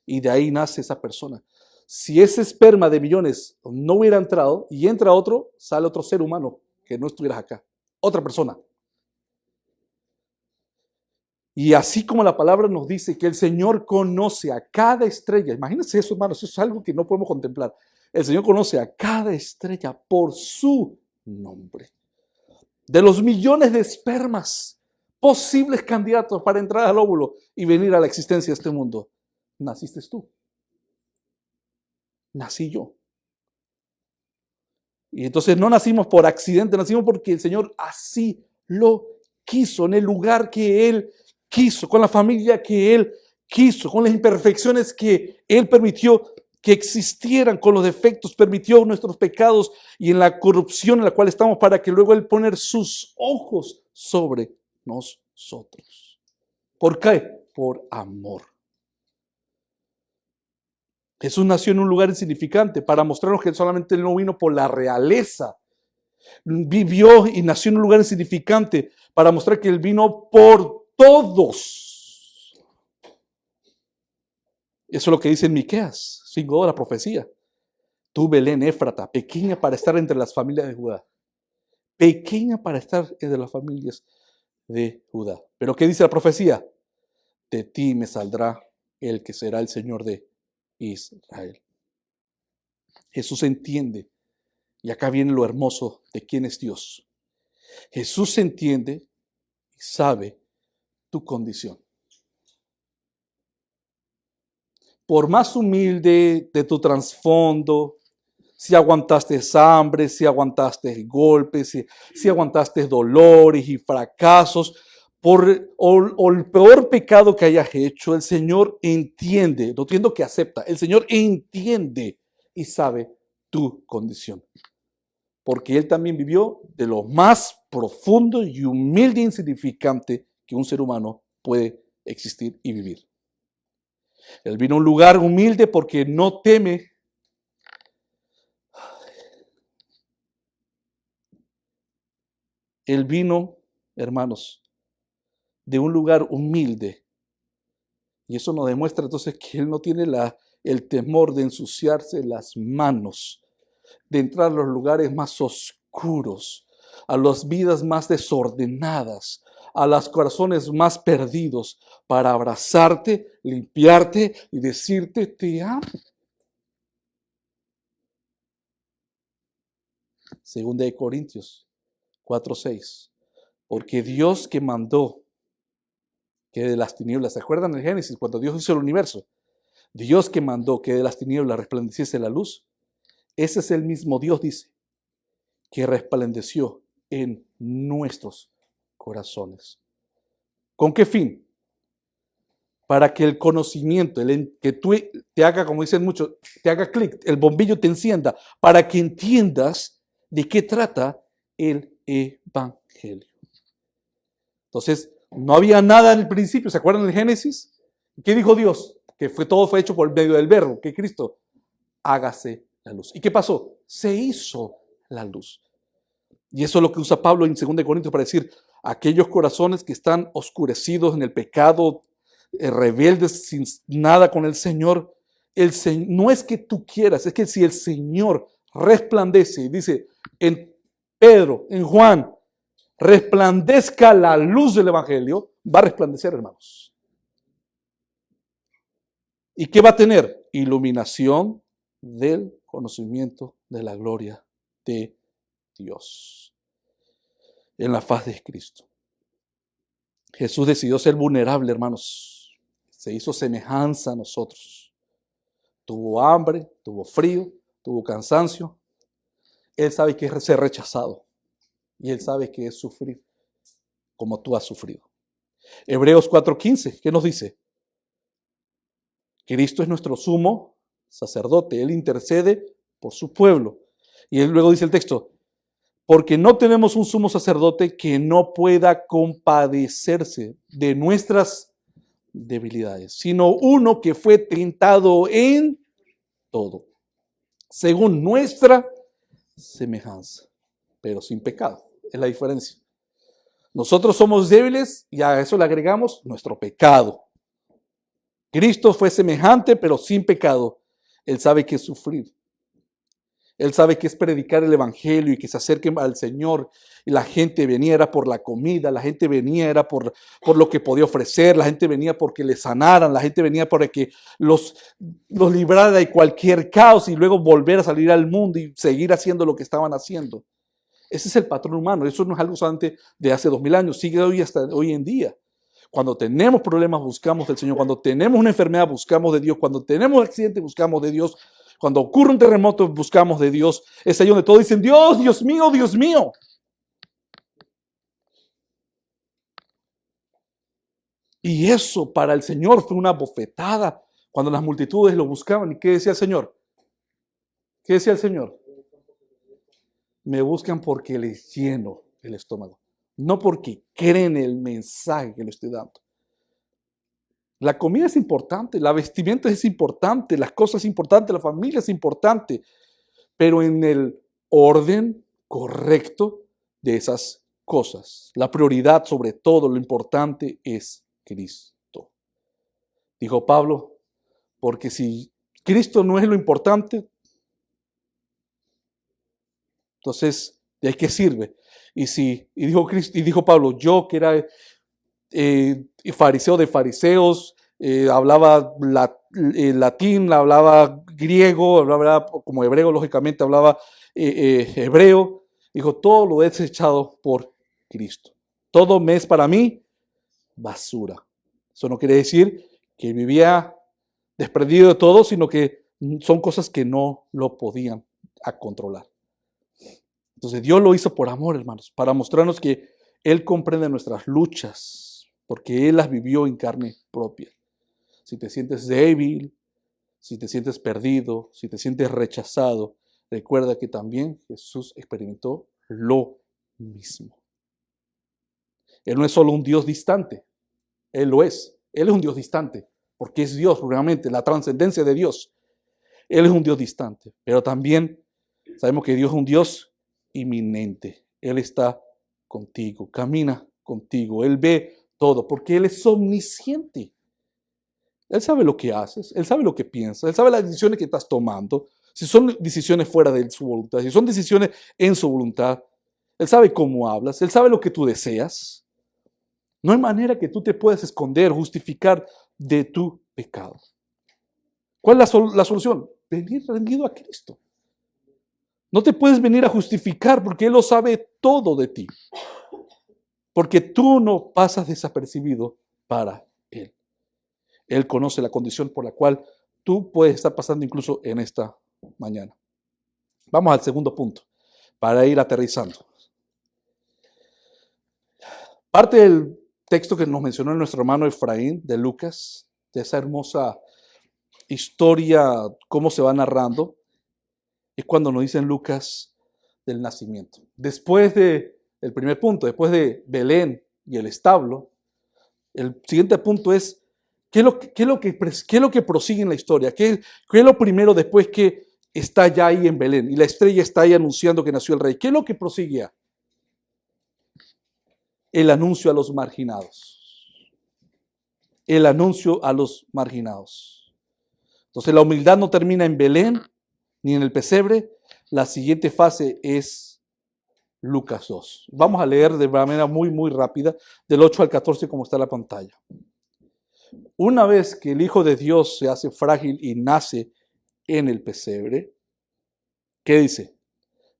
Speaker 1: y de ahí nace esa persona. Si ese esperma de millones no hubiera entrado y entra otro, sale otro ser humano que no estuvieras acá, otra persona. Y así como la palabra nos dice que el Señor conoce a cada estrella, imagínense eso, hermanos, eso es algo que no podemos contemplar. El Señor conoce a cada estrella por su nombre. De los millones de espermas, posibles candidatos para entrar al óvulo y venir a la existencia de este mundo, naciste tú. Nací yo. Y entonces no nacimos por accidente, nacimos porque el Señor así lo quiso, en el lugar que Él quiso, con la familia que Él quiso, con las imperfecciones que Él permitió que existieran, con los defectos, permitió nuestros pecados y en la corrupción en la cual estamos para que luego Él poner sus ojos sobre nosotros. ¿Por qué? Por amor. Jesús nació en un lugar insignificante para mostrarnos que solamente Él no vino por la realeza. Vivió y nació en un lugar insignificante para mostrar que Él vino por todos. Eso es lo que dice en Miqueas 5:2, la profecía. Tú, Belén Éfrata, pequeña para estar entre las familias de Judá. Pequeña para estar entre las familias de Judá. Pero ¿qué dice la profecía? De ti me saldrá el que será el Señor de Israel. Jesús entiende, y acá viene lo hermoso de quién es Dios. Jesús entiende y sabe tu condición. Por más humilde de tu trasfondo, si aguantaste hambre, si aguantaste golpes, si aguantaste dolores y fracasos, o el peor pecado que hayas hecho, el Señor entiende, no entiendo que acepta, el Señor entiende y sabe tu condición. Porque Él también vivió de lo más profundo y humilde e insignificante que un ser humano puede existir y vivir. Él vino a un lugar humilde porque no teme. Él vino, hermanos, de un lugar humilde. Y eso nos demuestra entonces que Él no tiene el temor de ensuciarse las manos, de entrar a los lugares más oscuros, a las vidas más desordenadas, a los corazones más perdidos, para abrazarte, limpiarte y decirte, te amo. Segunda de Corintios 4:6. Porque Dios que mandó que de las tinieblas, ¿se acuerdan en Génesis cuando Dios hizo el universo? Dios que mandó que de las tinieblas resplandeciese la luz. Ese es el mismo Dios, dice, que resplandeció en nuestros corazones. ¿Con qué fin? Para que el conocimiento, que tú te haga, como dicen muchos, te haga clic, el bombillo te encienda, para que entiendas de qué trata el Evangelio. Entonces, no había nada en el principio, ¿se acuerdan del Génesis? ¿Qué dijo Dios? Que todo fue hecho por medio del verbo, que Cristo, hágase la luz. ¿Y qué pasó? Se hizo la luz. Y eso es lo que usa Pablo en 2 Corintios para decir, aquellos corazones que están oscurecidos en el pecado, rebeldes, sin nada con el Señor, no es que tú quieras, es que si el Señor resplandece, y dice en Pedro, en Juan, resplandezca la luz del Evangelio, va a resplandecer, hermanos. ¿Y qué va a tener? Iluminación del conocimiento de la gloria de Dios en la faz de Cristo. Jesús decidió ser vulnerable, hermanos. Se hizo semejanza a nosotros. Tuvo hambre, tuvo frío, tuvo cansancio. Él sabe que es ser rechazado. Y Él sabe que es sufrir como tú has sufrido. Hebreos 4:15, ¿qué nos dice? Cristo es nuestro sumo sacerdote. Él intercede por su pueblo. Y él luego dice el texto, porque no tenemos un sumo sacerdote que no pueda compadecerse de nuestras debilidades, sino uno que fue tentado en todo, según nuestra semejanza, pero sin pecado. Es la diferencia. Nosotros somos débiles y a eso le agregamos nuestro pecado. Cristo fue semejante, pero sin pecado. Él sabe qué es sufrir. Él sabe que es predicar el evangelio y que se acerquen al Señor. Y la gente venía era por la comida, la gente venía era por lo que podía ofrecer, la gente venía porque le sanaran, la gente venía para que los librara de cualquier caos y luego volver a salir al mundo y seguir haciendo lo que estaban haciendo. Ese es el patrón humano. Eso no es algo solamente de hace 2000 años, sigue hoy hasta hoy en día. Cuando tenemos problemas buscamos del Señor, cuando tenemos una enfermedad buscamos de Dios, cuando tenemos un accidente buscamos de Dios. Cuando ocurre un terremoto, buscamos de Dios. Es ahí donde todos dicen, Dios, Dios mío, Dios mío. Y eso para el Señor fue una bofetada cuando las multitudes lo buscaban. ¿Y qué decía el Señor? ¿Qué decía el Señor? Me buscan porque les lleno el estómago, no porque creen el mensaje que le estoy dando. La comida es importante, la vestimenta es importante, las cosas es importante, la familia es importante, pero en el orden correcto de esas cosas. La prioridad sobre todo, lo importante es Cristo. Dijo Pablo, porque si Cristo no es lo importante, entonces, ¿de qué sirve? Y dijo Pablo, yo que era fariseo de fariseos, hablaba latín, hablaba griego, hablaba como hebreo, lógicamente hablaba hebreo. Dijo, todo lo he desechado por Cristo. Todo me es para mí basura. Eso no quiere decir que vivía desprendido de todo, sino que son cosas que no lo podían controlar. Entonces Dios lo hizo por amor, hermanos, para mostrarnos que Él comprende nuestras luchas, porque Él las vivió en carne propia. Si te sientes débil, si te sientes perdido, si te sientes rechazado, recuerda que también Jesús experimentó lo mismo. Él no es solo un Dios distante, Él lo es. Él es un Dios distante, porque es Dios, realmente, la trascendencia de Dios. Él es un Dios distante, pero también sabemos que Dios es un Dios inminente. Él está contigo, camina contigo, Él ve todo, porque Él es omnisciente. Él sabe lo que haces, Él sabe lo que piensas, Él sabe las decisiones que estás tomando, si son decisiones fuera de su voluntad, si son decisiones en su voluntad. Él sabe cómo hablas, Él sabe lo que tú deseas. No hay manera que tú te puedas esconder, justificar de tu pecado. ¿Cuál es la solución? Venir rendido a Cristo. No te puedes venir a justificar porque Él lo sabe todo de ti. Porque tú no pasas desapercibido para Él. Él conoce la condición por la cual tú puedes estar pasando incluso en esta mañana. Vamos al segundo punto, para ir aterrizando. Parte del texto que nos mencionó nuestro hermano Efraín de Lucas, de esa hermosa historia, cómo se va narrando, es cuando nos dice en Lucas del nacimiento. Después del primer punto, después de Belén y el establo, el siguiente punto es ¿qué es lo que prosigue en la historia? ¿Qué es lo primero después que está ya ahí en Belén y la estrella está ahí anunciando que nació el rey? ¿Qué es lo que prosigue? El anuncio a los marginados. El anuncio a los marginados. Entonces la humildad no termina en Belén ni en el pesebre. La siguiente fase es Lucas 2. Vamos a leer de manera muy, muy rápida, del 8 al 14 como está en la pantalla. Una vez que el Hijo de Dios se hace frágil y nace en el pesebre, ¿qué dice?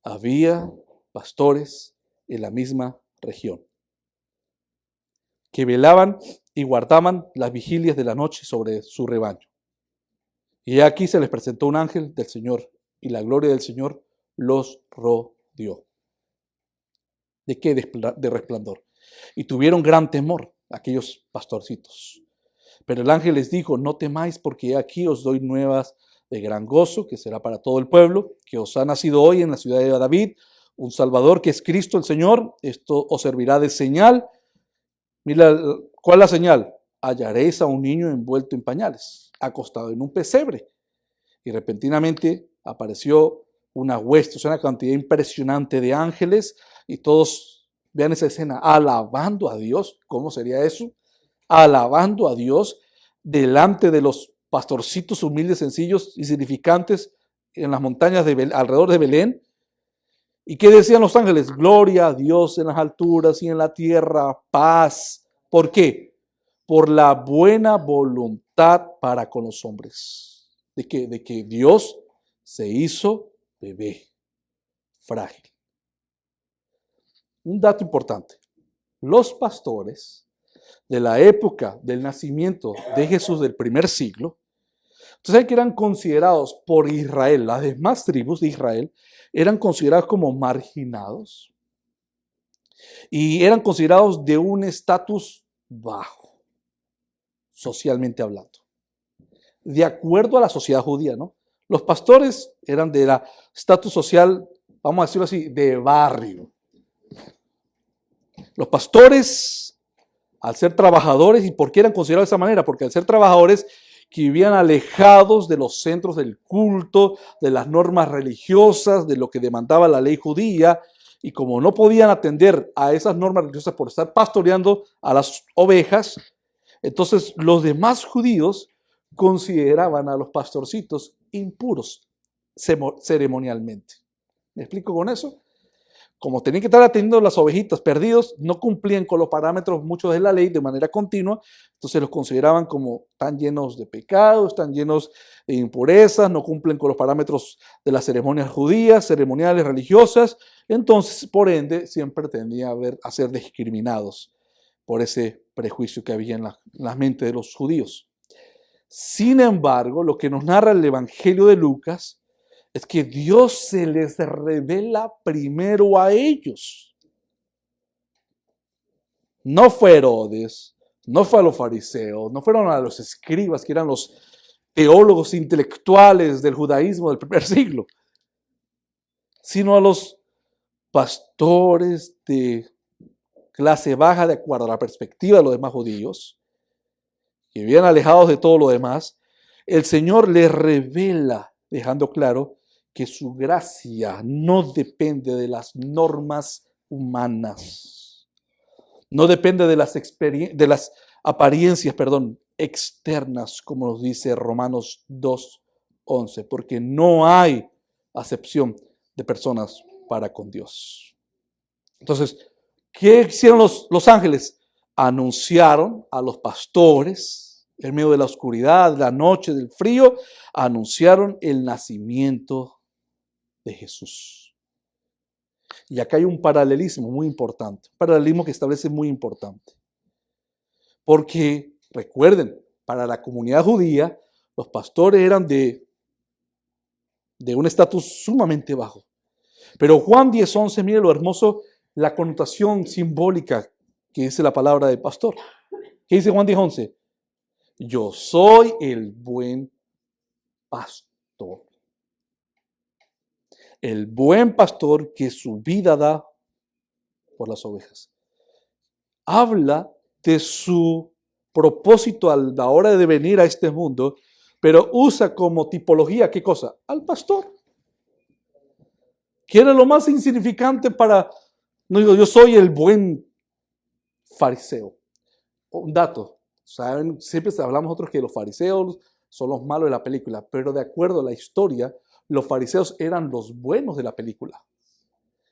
Speaker 1: Había pastores en la misma región que velaban y guardaban las vigilias de la noche sobre su rebaño. Y aquí se les presentó un ángel del Señor, y la gloria del Señor los rodeó. ¿De qué? De resplandor. Y tuvieron gran temor aquellos pastorcitos. Pero el ángel les dijo, no temáis, porque aquí os doy nuevas de gran gozo, que será para todo el pueblo, que os ha nacido hoy en la ciudad de David un Salvador, que es Cristo el Señor. Esto os servirá de señal. Mira, ¿cuál es la señal? Hallaréis a un niño envuelto en pañales, acostado en un pesebre. Y repentinamente apareció una hueste, o sea, una cantidad impresionante de ángeles, y todos vean esa escena, alabando a Dios. ¿Cómo sería eso? Alabando a Dios delante de los pastorcitos humildes, sencillos, insignificantes en las montañas alrededor de Belén. ¿Y qué decían los ángeles? Gloria a Dios en las alturas y en la tierra, paz. ¿Por qué? Por la buena voluntad para con los hombres. ¿De qué? De que Dios se hizo bebé, frágil. Un dato importante. Los pastores de la época del nacimiento de Jesús del primer siglo, entonces que eran considerados por Israel, las demás tribus de Israel, eran considerados como marginados y eran considerados de un estatus bajo, socialmente hablando, de acuerdo a la sociedad judía, ¿no? Los pastores eran de la estatus social, vamos a decirlo así, de barrio. Los pastores, al ser trabajadores, ¿y por qué eran considerados de esa manera? Porque al ser trabajadores que vivían alejados de los centros del culto, de las normas religiosas, de lo que demandaba la ley judía, y como no podían atender a esas normas religiosas por estar pastoreando a las ovejas, entonces los demás judíos consideraban a los pastorcitos impuros ceremonialmente. ¿Me explico con eso? Como tenían que estar atendiendo a las ovejitas perdidos, no cumplían con los parámetros muchos de la ley de manera continua, entonces los consideraban como tan llenos de pecados, tan llenos de impurezas, no cumplen con los parámetros de las ceremonias judías, ceremoniales religiosas, entonces por ende siempre tendían a ser discriminados por ese prejuicio que había en las mentes de los judíos. Sin embargo, lo que nos narra el Evangelio de Lucas es que Dios se les revela primero a ellos. No fue Herodes, no fue a los fariseos, no fueron a los escribas, que eran los teólogos intelectuales del judaísmo del primer siglo, sino a los pastores de clase baja, de acuerdo a la perspectiva de los demás judíos, que vivían alejados de todo lo demás. El Señor les revela, dejando claro que su gracia no depende de las normas humanas, no depende de las apariencias, externas, como nos dice Romanos 2:11, porque no hay acepción de personas para con Dios. Entonces, ¿qué hicieron los ángeles? Anunciaron a los pastores, en medio de la oscuridad, de la noche, del frío, anunciaron el nacimiento de Jesús. Y acá hay un paralelismo muy importante, un paralelismo que establece muy importante. Porque, recuerden, para la comunidad judía, los pastores eran de un estatus sumamente bajo. Pero Juan 10:11, mire lo hermoso, la connotación simbólica que dice la palabra de pastor. ¿Qué dice Juan 10:11? Yo soy el buen pastor. El buen pastor que su vida da por las ovejas. Habla de su propósito a la hora de venir a este mundo, pero usa como tipología, ¿qué cosa? Al pastor. Que era lo más insignificante para, no digo, yo soy el buen fariseo. Un dato, ¿saben? Siempre hablamos nosotros que los fariseos son los malos de la película, pero de acuerdo a la historia, los fariseos eran los buenos de la película.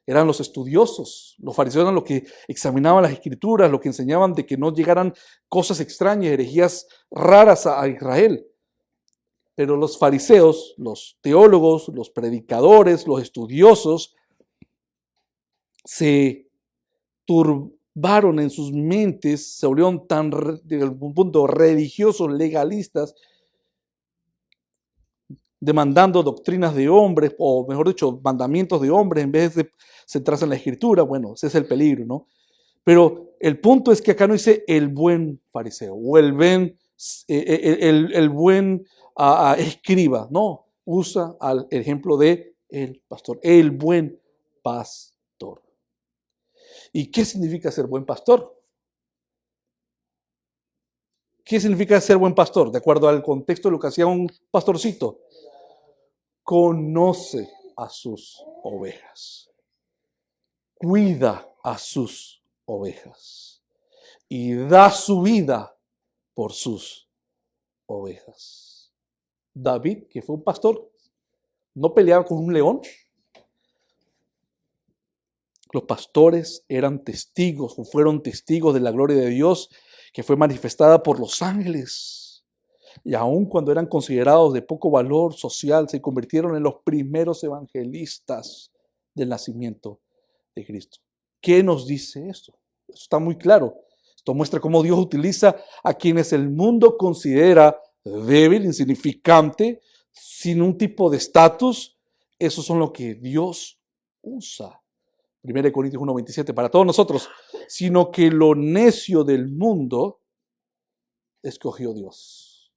Speaker 1: Eran los estudiosos. Los fariseos eran los que examinaban las escrituras, los que enseñaban de que no llegaran cosas extrañas, herejías raras a Israel. Pero los fariseos, los teólogos, los predicadores, los estudiosos, se turbaron en sus mentes, se volvieron tan, desde un punto religiosos, legalistas, demandando doctrinas de hombres, o mejor dicho, mandamientos de hombres en vez de centrarse en la escritura. Bueno, ese es el peligro, ¿no? Pero el punto es que acá no dice el buen fariseo o el buen escriba, no, usa el ejemplo de el pastor, el buen pastor. ¿Y qué significa ser buen pastor? ¿Qué significa ser buen pastor? De acuerdo al contexto de lo que hacía un pastorcito. Conoce a sus ovejas. Cuida a sus ovejas. Y da su vida por sus ovejas. David, que fue un pastor, no peleaba con un león. Los pastores eran testigos o fueron testigos de la gloria de Dios que fue manifestada por los ángeles. Y aun cuando eran considerados de poco valor social, se convirtieron en los primeros evangelistas del nacimiento de Cristo. ¿Qué nos dice esto? Esto está muy claro. Esto muestra cómo Dios utiliza a quienes el mundo considera débil, insignificante, sin un tipo de estatus. Esos son lo que Dios usa. 1 Corintios 1:27, para todos nosotros, sino que lo necio del mundo escogió Dios.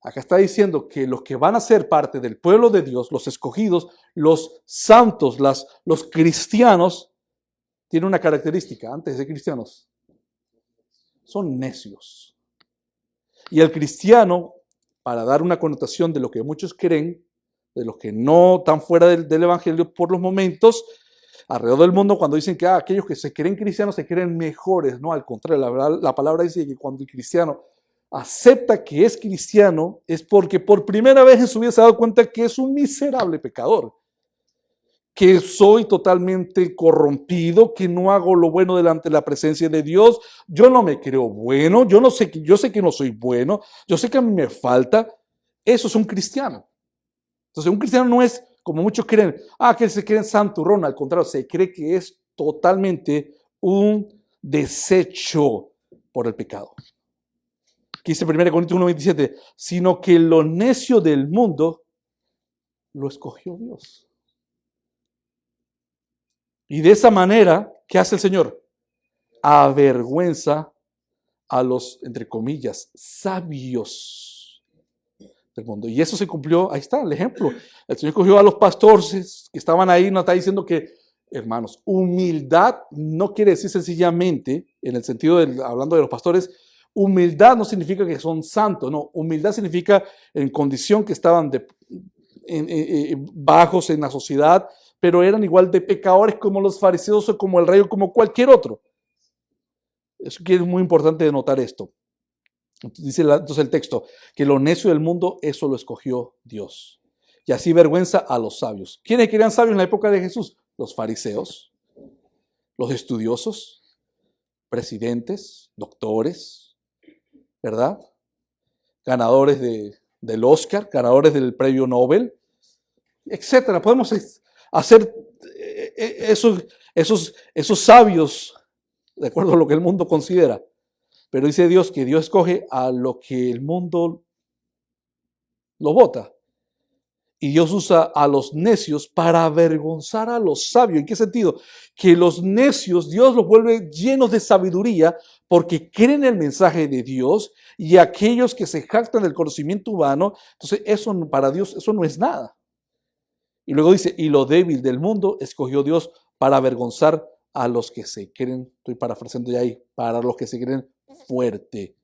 Speaker 1: Acá está diciendo que los que van a ser parte del pueblo de Dios, los escogidos, los santos, los cristianos, tienen una característica antes de cristianos. Son necios. Y el cristiano, para dar una connotación de lo que muchos creen, de los que no están fuera del evangelio por los momentos, alrededor del mundo, cuando dicen que aquellos que se creen cristianos se creen mejores, no, al contrario, la palabra dice que cuando el cristiano acepta que es cristiano, es porque por primera vez en su vida se ha dado cuenta que es un miserable pecador, que soy totalmente corrompido, que no hago lo bueno delante de la presencia de Dios, yo no me creo bueno, yo sé que no soy bueno, yo sé que a mí me falta. Eso es un cristiano. Entonces, un cristiano no es, como muchos creen, que se creen santurrón. Al contrario, se cree que es totalmente un desecho por el pecado. Aquí dice 1 Corintios 1:27, sino que lo necio del mundo lo escogió Dios. Y de esa manera, ¿qué hace el Señor? Avergüenza a los, entre comillas, sabios del mundo. Y eso se cumplió, ahí está el ejemplo. El Señor cogió a los pastores que estaban ahí, nos está diciendo que, hermanos, humildad no quiere decir sencillamente, en el sentido de, hablando de los pastores, humildad no significa que son santos, no, humildad significa en condición que estaban bajos en la sociedad, pero eran igual de pecadores como los fariseos o como el rey o como cualquier otro. Eso es muy importante de notar esto. Dice entonces el texto, que lo necio del mundo, eso lo escogió Dios. Y así vergüenza a los sabios. ¿Quiénes querían sabios en la época de Jesús? Los fariseos, los estudiosos, presidentes, doctores, ¿verdad? Ganadores del Oscar, ganadores del premio Nobel, etcétera. Podemos hacer esos sabios de acuerdo a lo que el mundo considera. Pero dice Dios que Dios escoge a lo que el mundo lo vota. Y Dios usa a los necios para avergonzar a los sabios. ¿En qué sentido? Que los necios Dios los vuelve llenos de sabiduría porque creen el mensaje de Dios, y aquellos que se jactan del conocimiento humano, entonces eso para Dios eso no es nada. Y luego dice, y lo débil del mundo escogió Dios para avergonzar a los que se creen, estoy parafraseando ya ahí, para los que se creen fuerte,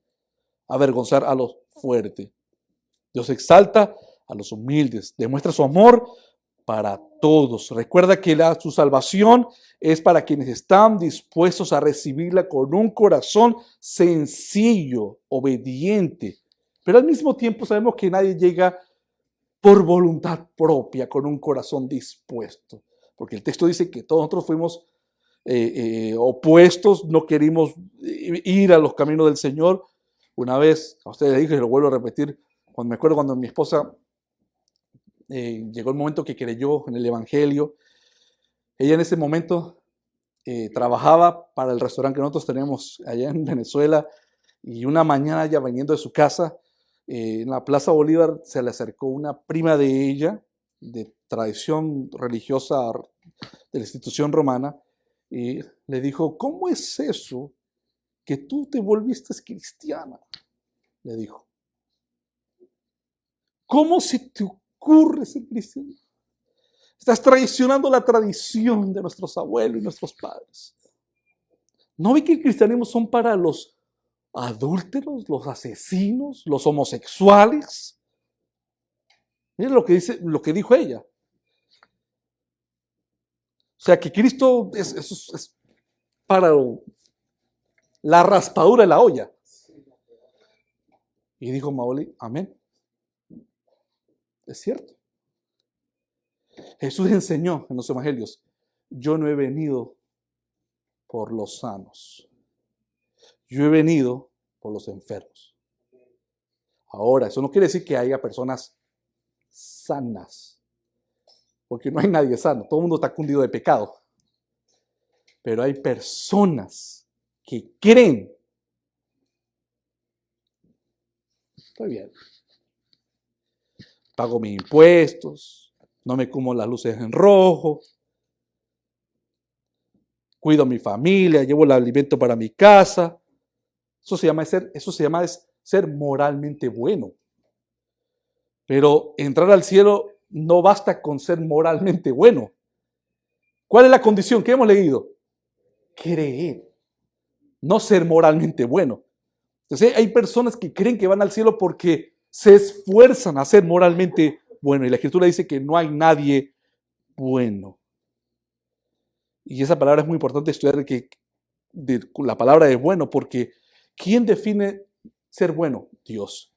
Speaker 1: avergonzar a los fuertes. Dios exalta a los humildes, demuestra su amor para todos. Recuerda que su salvación es para quienes están dispuestos a recibirla con un corazón sencillo, obediente. Pero al mismo tiempo sabemos que nadie llega por voluntad propia, con un corazón dispuesto. Porque el texto dice que todos nosotros fuimos opuestos, no querimos ir a los caminos del Señor. Una vez, a ustedes les dije y lo vuelvo a repetir, me acuerdo cuando mi esposa llegó el momento que creyó en el Evangelio. Ella en ese momento trabajaba para el restaurante que nosotros tenemos allá en Venezuela, y una mañana ya viniendo de su casa, en la Plaza Bolívar se le acercó una prima de ella, de tradición religiosa de la institución romana, y le dijo, ¿cómo es eso que tú te volviste cristiana? Le dijo. ¿Cómo se te ocurre ser cristiano? Estás traicionando la tradición de nuestros abuelos y nuestros padres. ¿No ve que el cristianismo son para los adúlteros, los asesinos, los homosexuales? Miren lo que dijo ella. sea que Cristo es para la raspadura de la olla. Y dijo Maoli, amén. Es cierto. Jesús enseñó en los evangelios, yo no he venido por los sanos. Yo he venido por los enfermos. Ahora, eso no quiere decir que haya personas sanas. Porque no hay nadie sano. Todo el mundo está cundido de pecado. Pero hay personas que creen. Estoy bien. Pago mis impuestos. No me como las luces en rojo. Cuido a mi familia. Llevo el alimento para mi casa. Eso se llama ser moralmente bueno. Pero entrar al cielo no basta con ser moralmente bueno. ¿Cuál es la condición que hemos leído? Creer. No ser moralmente bueno. Entonces hay personas que creen que van al cielo porque se esfuerzan a ser moralmente bueno. Y la Escritura dice que no hay nadie bueno. Y esa palabra es muy importante estudiar la palabra de bueno, porque ¿quién define ser bueno? Dios.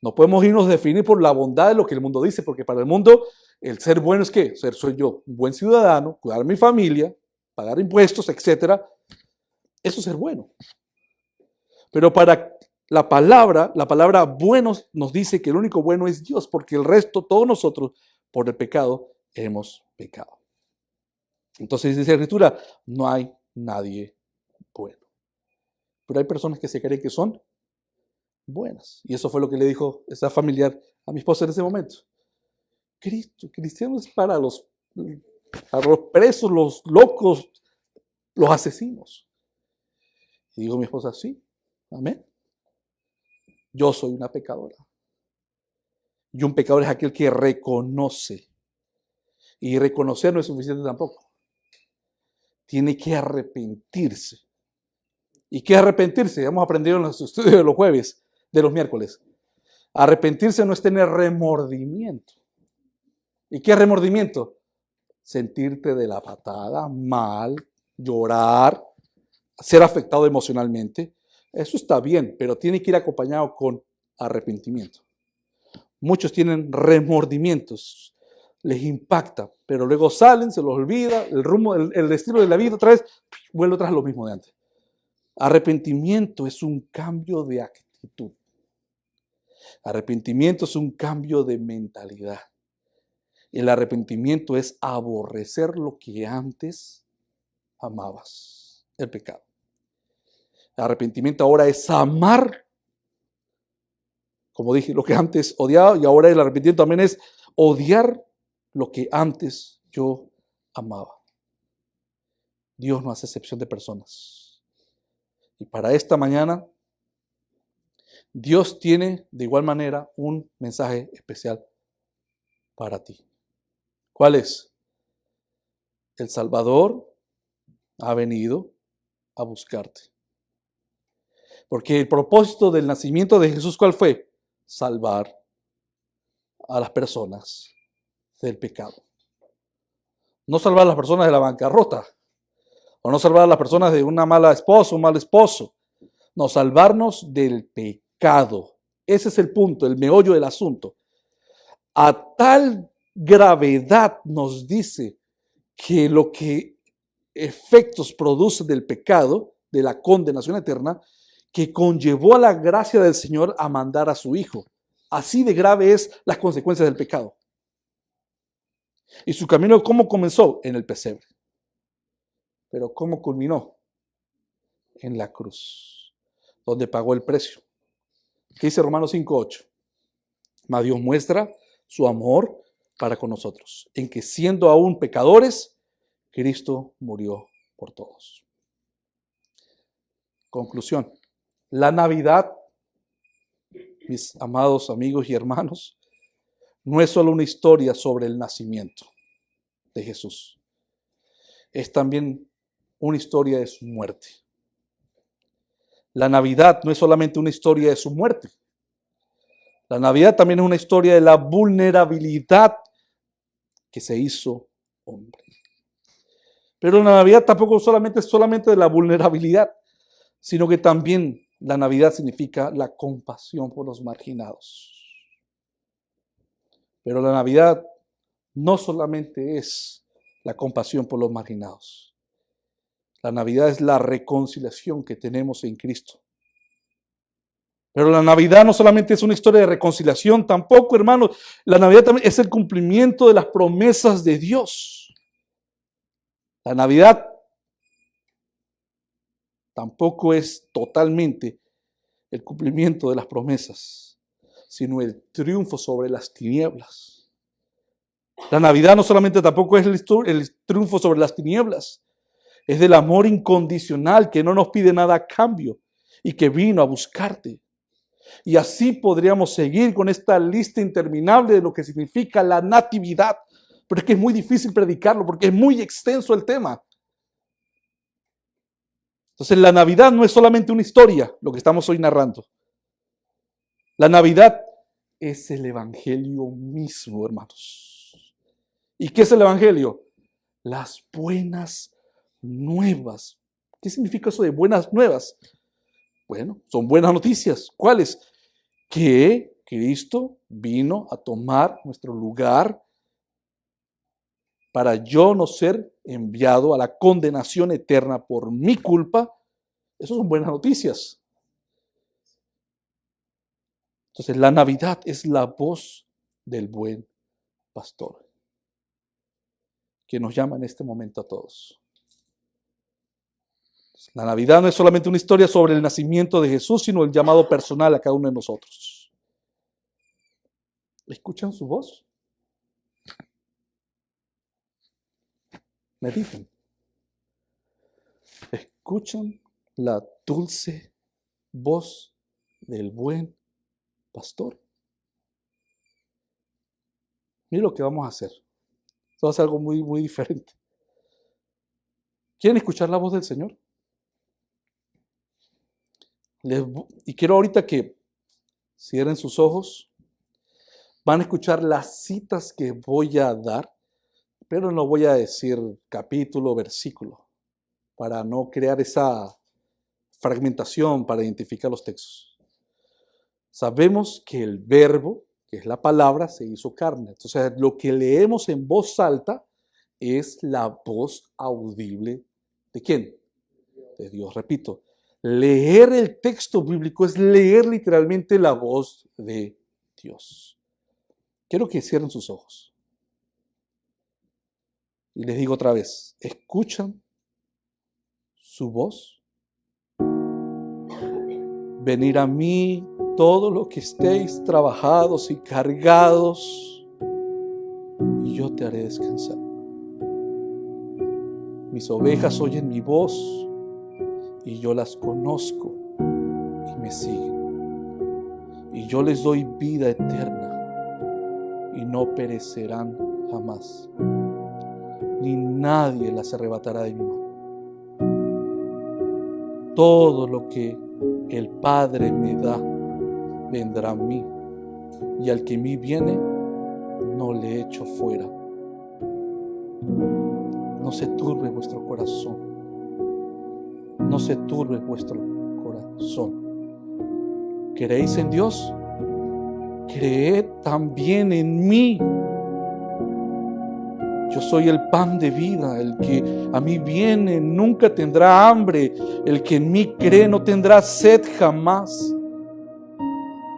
Speaker 1: No podemos irnos a definir por la bondad de lo que el mundo dice, porque para el mundo el ser bueno es ¿qué? Soy yo, un buen ciudadano, cuidar a mi familia, pagar impuestos, etc. Eso es ser bueno. Pero para la palabra bueno nos dice que el único bueno es Dios, porque el resto, todos nosotros, por el pecado, hemos pecado. Entonces dice la Escritura, no hay nadie bueno. Pero hay personas que se creen que son buenas. Y eso fue lo que le dijo esa familiar a mi esposa en ese momento. Cristiano es para los presos, los locos, los asesinos. Y dijo mi esposa, sí, amén. Yo soy una pecadora. Y un pecador es aquel que reconoce. Y reconocer no es suficiente tampoco. Tiene que arrepentirse. ¿Y qué arrepentirse? Hemos aprendido en los estudios de los jueves, de los miércoles. Arrepentirse no es tener remordimiento. ¿Y qué es remordimiento? Sentirte de la patada, mal, llorar, ser afectado emocionalmente. Eso está bien, pero tiene que ir acompañado con arrepentimiento. Muchos tienen remordimientos, les impacta, pero luego salen, se los olvida, el rumbo, el estilo de la vida otra vez, vuelve otra vez lo mismo de antes. Arrepentimiento es un cambio de actitud. Arrepentimiento es un cambio de mentalidad. El arrepentimiento es aborrecer lo que antes amabas, el pecado. El arrepentimiento ahora es amar, como dije, lo que antes odiaba, y ahora el arrepentimiento también es odiar lo que antes yo amaba. Dios no hace excepción de personas. Y para esta mañana, Dios tiene de igual manera un mensaje especial para ti. ¿Cuál es? El Salvador ha venido a buscarte. Porque el propósito del nacimiento de Jesús, ¿cuál fue? Salvar a las personas del pecado. No salvar a las personas de la bancarrota. O no salvar a las personas de una mala esposa, un mal esposo. No, salvarnos del pecado. Ese es el punto, el meollo del asunto. A tal gravedad nos dice que lo que efectos produce del pecado, de la condenación eterna, que conllevó a la gracia del Señor a mandar a su Hijo. Así de grave es las consecuencias del pecado. Y su camino, ¿cómo comenzó? En el pesebre. Pero ¿cómo culminó? En la cruz, donde pagó el precio. ¿Qué dice Romanos 5:8? Mas Dios muestra su amor para con nosotros, en que siendo aún pecadores, Cristo murió por todos. Conclusión. La Navidad, mis amados amigos y hermanos, no es solo una historia sobre el nacimiento de Jesús. Es también una historia de su muerte. La Navidad no es solamente una historia de su muerte. La Navidad también es una historia de la vulnerabilidad que se hizo hombre. Pero la Navidad tampoco es solamente de la vulnerabilidad, sino que también la Navidad significa la compasión por los marginados. Pero la Navidad no solamente es la compasión por los marginados. La Navidad es la reconciliación que tenemos en Cristo. Pero la Navidad no solamente es una historia de reconciliación, tampoco, hermanos, la Navidad también es el cumplimiento de las promesas de Dios. La Navidad tampoco es totalmente el cumplimiento de las promesas, sino el triunfo sobre las tinieblas. La Navidad no solamente tampoco es el triunfo sobre las tinieblas, es del amor incondicional que no nos pide nada a cambio y que vino a buscarte. Y así podríamos seguir con esta lista interminable de lo que significa la natividad. Pero es que es muy difícil predicarlo porque es muy extenso el tema. Entonces la Navidad no es solamente una historia, lo que estamos hoy narrando. La Navidad es el Evangelio mismo, hermanos. ¿Y qué es el Evangelio? Las buenas nuevas. ¿Qué significa eso de buenas nuevas? Bueno, son buenas noticias. ¿Cuáles? Que Cristo vino a tomar nuestro lugar para yo no ser enviado a la condenación eterna por mi culpa. Esas son buenas noticias. Entonces, la Navidad es la voz del buen pastor que nos llama en este momento a todos. La Navidad no es solamente una historia sobre el nacimiento de Jesús, sino el llamado personal a cada uno de nosotros. ¿Escuchan su voz? Mediten. ¿Escuchan la dulce voz del buen pastor? Mira lo que vamos a hacer. Esto va a ser algo muy, muy diferente. ¿Quieren escuchar la voz del Señor? Y quiero ahorita que cierren sus ojos. Van a escuchar las citas que voy a dar, pero no voy a decir capítulo, versículo, para no crear esa fragmentación para identificar los textos. Sabemos que el verbo, que es la palabra, se hizo carne. Entonces, lo que leemos en voz alta es la voz audible ¿de quién? De Dios. Repito, leer el texto bíblico es leer literalmente la voz de Dios. Quiero que cierren sus ojos. Y les digo otra vez, ¿escuchan su voz? Venid a mí todos los que estéis trabajados y cargados, y yo te haré descansar. Mis ovejas oyen mi voz, y yo las conozco, y me siguen. Y yo les doy vida eterna, y no perecerán jamás, ni nadie las arrebatará de mi mano. Todo lo que el Padre me da, vendrá a mí, y al que a mí viene, no le echo fuera. No se turbe vuestro corazón, no se turbe vuestro corazón. ¿Creéis en Dios? Creed también en mí. Yo soy el pan de vida, el que a mí viene nunca tendrá hambre, el que en mí cree no tendrá sed jamás.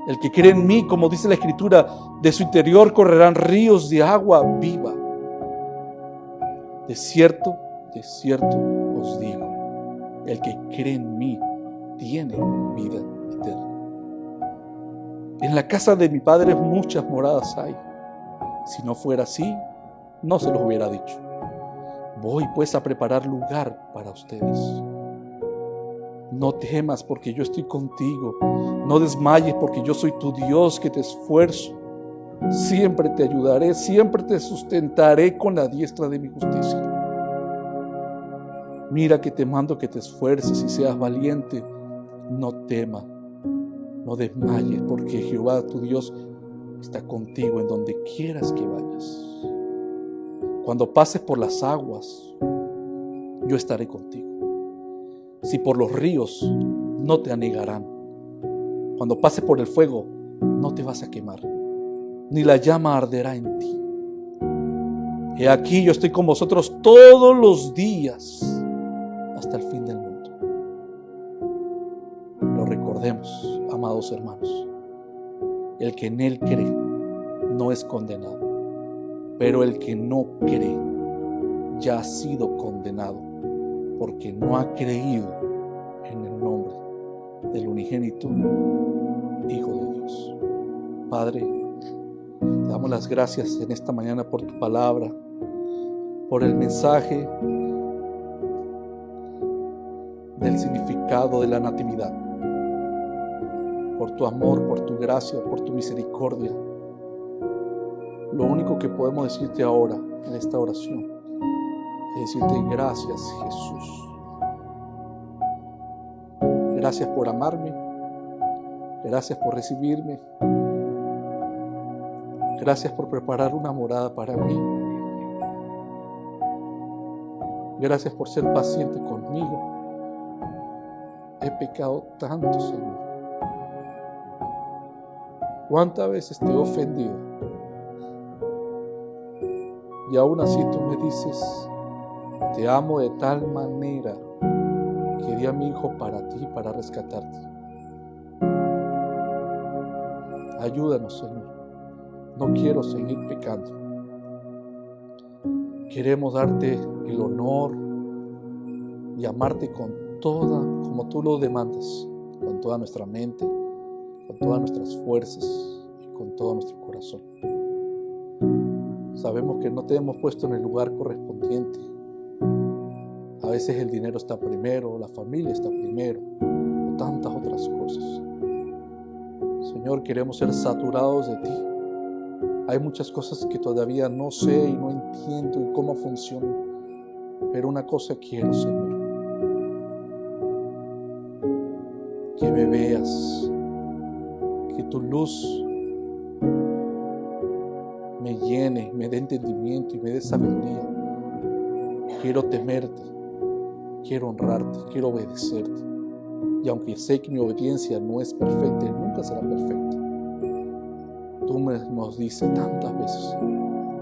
Speaker 1: El que cree en mí, como dice la Escritura, de su interior correrán ríos de agua viva. De cierto os digo, el que cree en mí tiene vida eterna. En la casa de mi Padre muchas moradas hay. Si no fuera así, no se los hubiera dicho. Voy pues a preparar lugar para ustedes. No temas porque yo estoy contigo. No desmayes porque yo soy tu Dios que te esfuerzo. Siempre te ayudaré, siempre te sustentaré con la diestra de mi justicia. Mira que te mando que te esfuerces y seas valiente. No temas, no desmayes porque Jehová tu Dios está contigo en donde quieras que vayas. Cuando pases por las aguas, yo estaré contigo. Si por los ríos, no te anegarán. Cuando pases por el fuego, no te vas a quemar, ni la llama arderá en ti. He aquí, yo estoy con vosotros todos los días hasta el fin del mundo. Lo recordemos, amados hermanos. El que en Él cree no es condenado, pero el que no cree ya ha sido condenado, porque no ha creído en el nombre del unigénito Hijo de Dios. Padre, te damos las gracias en esta mañana por tu palabra, por el mensaje del significado de la natividad, por tu amor, por tu gracia, por tu misericordia. Lo único que podemos decirte ahora en esta oración es decirte gracias, Jesús. Gracias por amarme, gracias por recibirme, gracias por preparar una morada para mí, gracias por ser paciente conmigo. He pecado tanto, Señor. ¿Cuántas veces te he ofendido? Y aún así tú me dices, te amo de tal manera que di a mi Hijo para ti, para rescatarte. Ayúdanos, Señor. No quiero seguir pecando. Queremos darte el honor y amarte con toda, como tú lo demandas, con toda nuestra mente, con todas nuestras fuerzas y con todo nuestro corazón. Sabemos que no te hemos puesto en el lugar correspondiente. A veces el dinero está primero, la familia está primero, o tantas otras cosas. Señor, queremos ser saturados de ti. Hay muchas cosas que todavía no sé y no entiendo y cómo funcionan, pero una cosa quiero, Señor, que me veas, que tu luz me llene, me dé entendimiento y me dé sabiduría. Quiero temerte, quiero honrarte, quiero obedecerte. Y aunque sé que mi obediencia no es perfecta y nunca será perfecta, tú nos dices tantas veces,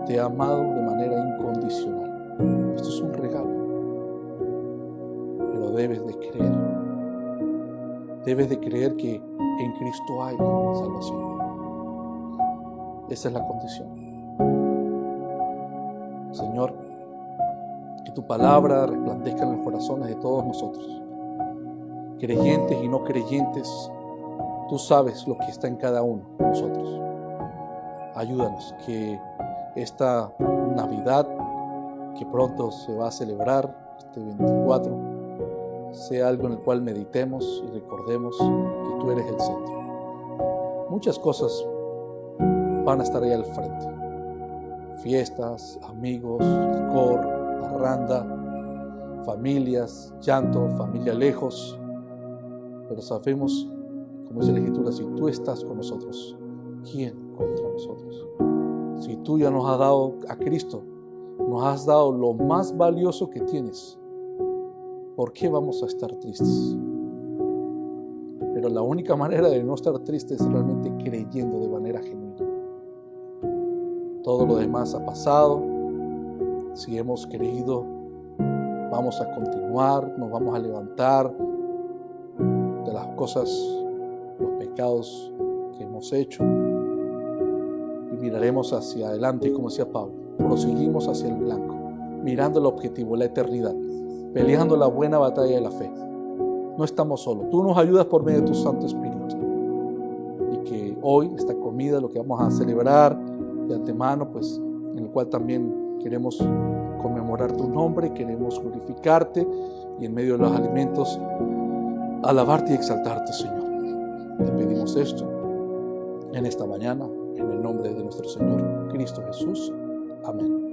Speaker 1: te he amado de manera incondicional. Esto es un regalo, pero debes de creer. Debes de creer que en Cristo hay salvación. Esa es la condición. Señor, que tu palabra resplandezca en los corazones de todos nosotros, creyentes y no creyentes. Tú sabes lo que está en cada uno de nosotros. Ayúdanos que esta Navidad que pronto se va a celebrar, este 24, sea algo en el cual meditemos y recordemos que tú eres el centro. Muchas cosas van a estar ahí al frente. Fiestas, amigos, licor, parranda, familias, llanto, familia lejos. Pero sabemos, como dice la Escritura, si tú estás con nosotros, ¿quién contra nosotros? Si tú ya nos has dado a Cristo, nos has dado lo más valioso que tienes, ¿por qué vamos a estar tristes? Pero la única manera de no estar tristes es realmente creyendo de manera genuina. Todo lo demás ha pasado. Si hemos creído, vamos a continuar, nos vamos a levantar de las cosas, los pecados que hemos hecho, y miraremos hacia adelante, como decía Pablo, proseguimos hacia el blanco, mirando el objetivo, la eternidad, peleando la buena batalla de la fe. No estamos solos, tú nos ayudas por medio de tu Santo Espíritu, y que hoy esta comida, lo que vamos a celebrar de antemano, pues en el cual también queremos conmemorar tu nombre, queremos glorificarte y en medio de los alimentos alabarte y exaltarte, Señor. Te pedimos esto en esta mañana, en el nombre de nuestro Señor Cristo Jesús. Amén.